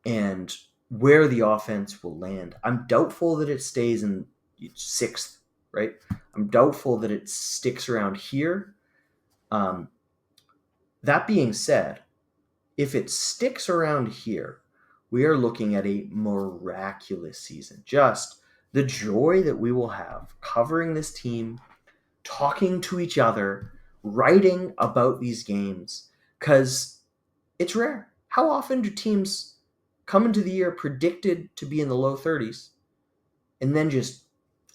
[SPEAKER 2] and where the offense will land. I'm doubtful that it stays in sixth, right? I'm doubtful that it sticks around here. Um, that being said, if it sticks around here, we are looking at a miraculous season. Just the joy that we will have covering this team, talking to each other, writing about these games, because it's rare. How often do teams come into the year predicted to be in the low 30s and then just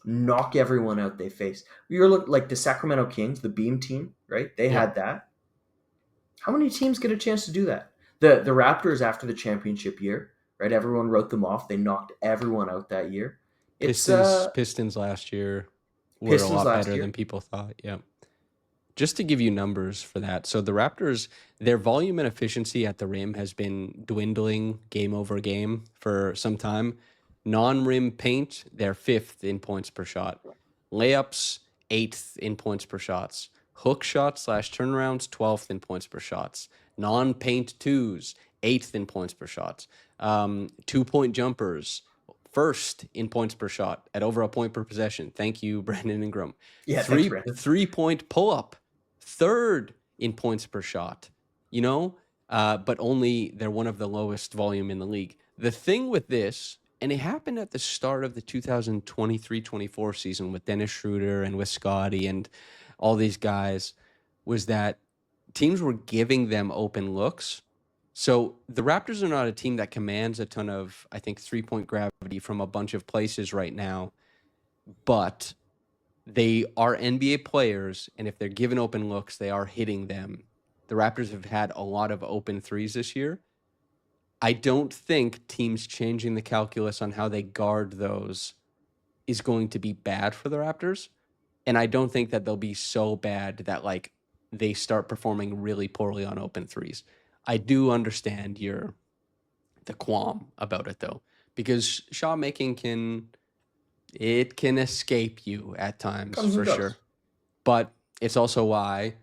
[SPEAKER 2] knock everyone out they face? You're like the Sacramento Kings, the Beam team, right? They
[SPEAKER 1] Yep.
[SPEAKER 2] had that. How many teams get a chance to do that? The Raptors after the championship year, right? Everyone wrote them off. They knocked everyone out that year. It's
[SPEAKER 1] Pistons last year were a
[SPEAKER 2] Pistons
[SPEAKER 1] lot
[SPEAKER 2] last
[SPEAKER 1] better than
[SPEAKER 2] year.
[SPEAKER 1] people thought. Yep. Just to give you numbers for that. So the Raptors, their volume and efficiency at the rim has been dwindling game over game for some time. Non-rim paint, they're fifth in points per shot. Layups, eighth in points per shots. Hook shots slash turnarounds, 12th in points per shots. Non-paint twos, eighth in points per shots. 2-point jumpers, first in points per shot at over a point per possession. Thank you, Brandon Ingram.
[SPEAKER 2] Yeah, thanks,
[SPEAKER 1] Three
[SPEAKER 2] Brandon.
[SPEAKER 1] 3-point pull up, third in points per shot. But only they're one of the lowest volume in the league. The thing with this, and it happened at the start of the 2023-24 season with Dennis Schroeder and with Scottie and all these guys, was that teams were giving them open looks. So the Raptors are not a team that commands a ton of, I think, 3-point gravity from a bunch of places right now, but they are NBA players, and if they're given open looks, they are hitting them. The Raptors have had a lot of open threes this year. I don't think teams changing the calculus on how they guard those is going to be bad for the Raptors. And I don't think that they'll be so bad that like they start performing really poorly on open threes. I do understand the qualm about it though, because shot making can escape you at times
[SPEAKER 2] Comes and
[SPEAKER 1] for sure.
[SPEAKER 2] goes.
[SPEAKER 1] But it's also why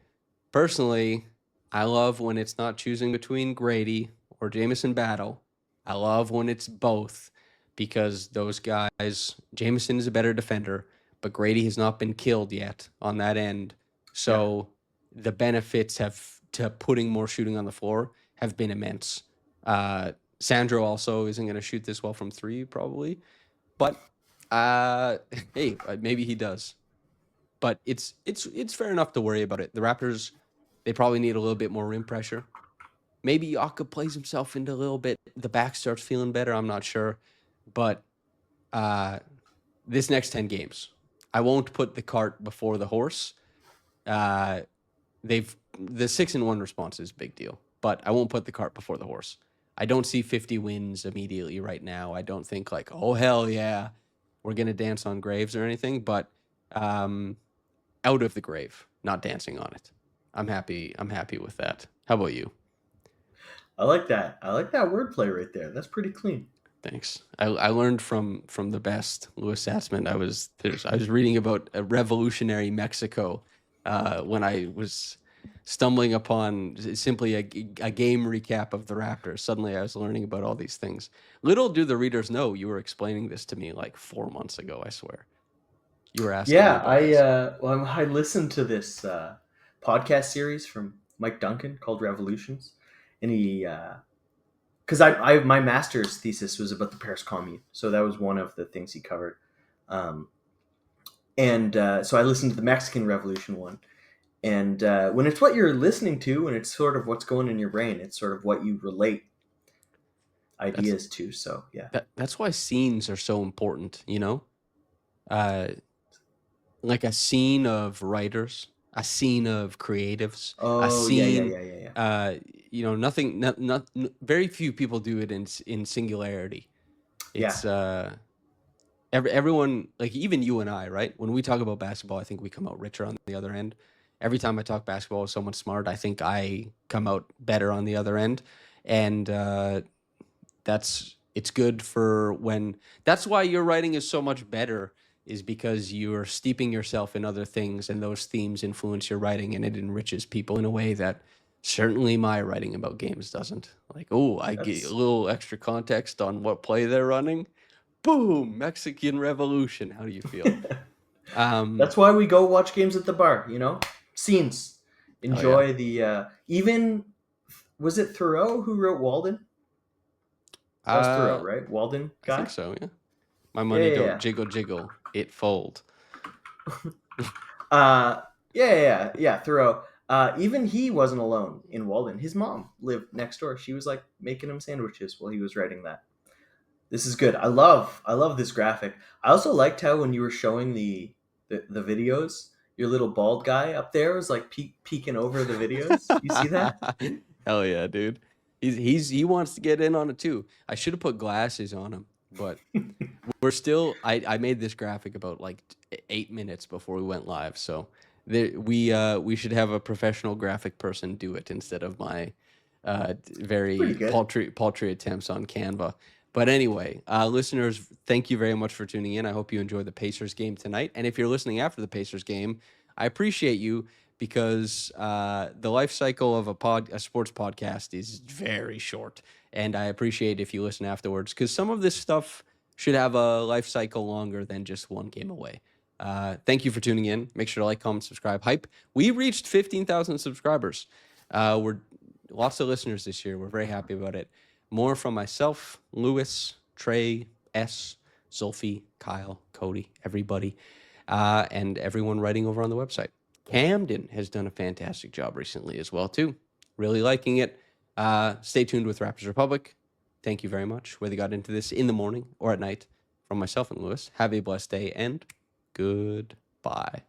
[SPEAKER 1] Personally, I love when it's not choosing between Grady or Jamison Battle. I love when it's both because those guys, Jamison is a better defender, but Grady has not been killed yet on that end.
[SPEAKER 2] Yeah.
[SPEAKER 1] So the benefits have to putting more shooting on the floor have been immense. Sandro also isn't going to shoot this well from three, probably, but hey, maybe he does. But it's fair enough to worry about it. The Raptors, they probably need a little bit more rim pressure. Maybe Yaka plays himself into a little bit. The back starts feeling better. I'm not sure, but this next 10 games, I won't put the cart before the horse. The 6-1 response is a big deal, but I won't put the cart before the horse. I don't see 50 wins immediately right now. I don't think like, oh hell yeah, we're gonna dance on graves or anything. But out of the grave, not dancing on it. I'm happy with that. How about you?
[SPEAKER 2] I like that. I like that wordplay right there. That's pretty clean.
[SPEAKER 1] Thanks. I learned from the best, Louis Zatzman. I was reading about a revolutionary Mexico when I was stumbling upon simply a game recap of the Raptors. Suddenly I was learning about all these things. Little do the readers know you were explaining this to me like 4 months ago, I swear. You were asking me
[SPEAKER 2] Yeah,
[SPEAKER 1] about this.
[SPEAKER 2] I listened to this podcast series from Mike Duncan called Revolutions, and he because I my master's thesis was about the Paris Commune, so that was one of the things he covered, um, and so I listened to the Mexican Revolution one, and when it's what you're listening to, and it's sort of what's going in your brain, it's sort of what you relate
[SPEAKER 1] That's
[SPEAKER 2] ideas to. So yeah,
[SPEAKER 1] that's why scenes are so important, you know? Uh like a scene of writers, a scene of creatives, a
[SPEAKER 2] oh yeah, yeah,
[SPEAKER 1] scene.
[SPEAKER 2] yeah, yeah, yeah,
[SPEAKER 1] Uh, nothing. Very few people do it in singularity.
[SPEAKER 2] yeah.
[SPEAKER 1] It's everyone, like even you and I, right? When we talk about basketball, I think we come out richer on the other end. Every time I talk basketball with someone smart, I think I come out better on the other end, and it's good for when that's why your writing is so much better is because you're steeping yourself in other things and those themes influence your writing and it enriches people in a way that certainly my writing about games doesn't. Like, oh, I get a
[SPEAKER 2] That's
[SPEAKER 1] little extra context on what play they're running. Boom, Mexican Revolution. How do you feel? um
[SPEAKER 2] That's why we go watch games at the bar, you know? Scenes.
[SPEAKER 1] oh yeah,
[SPEAKER 2] Enjoy the even was it Thoreau who wrote Walden? That was Thoreau,
[SPEAKER 1] uh
[SPEAKER 2] right? Walden
[SPEAKER 1] I think
[SPEAKER 2] guy?
[SPEAKER 1] so, yeah. My
[SPEAKER 2] Yeah,
[SPEAKER 1] money
[SPEAKER 2] yeah,
[SPEAKER 1] don't
[SPEAKER 2] yeah.
[SPEAKER 1] jiggle jiggle, it fold.
[SPEAKER 2] Yeah, Thoreau. Even he wasn't alone in Walden. His mom lived next door. She was like making him sandwiches while he was writing that. This is good. I love this graphic. I also liked how when you were showing the videos, your little bald guy up there was like peeking over the videos. You see that?
[SPEAKER 1] Hell yeah, dude. He wants to get in on it too. I should have put glasses on him, but we're still. I made this graphic about like 8 minutes before we went live, so we should have a professional graphic person do it instead of my
[SPEAKER 2] It's pretty
[SPEAKER 1] very
[SPEAKER 2] good.
[SPEAKER 1] paltry attempts on Canva. But anyway, listeners, thank you very much for tuning in. I hope you enjoyed the Pacers game tonight. And if you're listening after the Pacers game, I appreciate you because the life cycle of a sports podcast is very short, and I appreciate if you listen afterwards because some of this stuff should have a life cycle longer than just one game away. Thank you for tuning in. Make sure to like, comment, subscribe. Hype. We reached 15,000 subscribers. We're lots of listeners this year. We're very happy about it. More from myself, Lewis, Trey, S, Zulfi, Kyle, Cody, everybody, and everyone writing over on the website. Camden has done a fantastic job recently as well, too. Really liking it. Stay tuned with Raptors Republic. Thank you very much. Whether you got into this in the morning or at night, from myself and Lewis, have a blessed day and goodbye.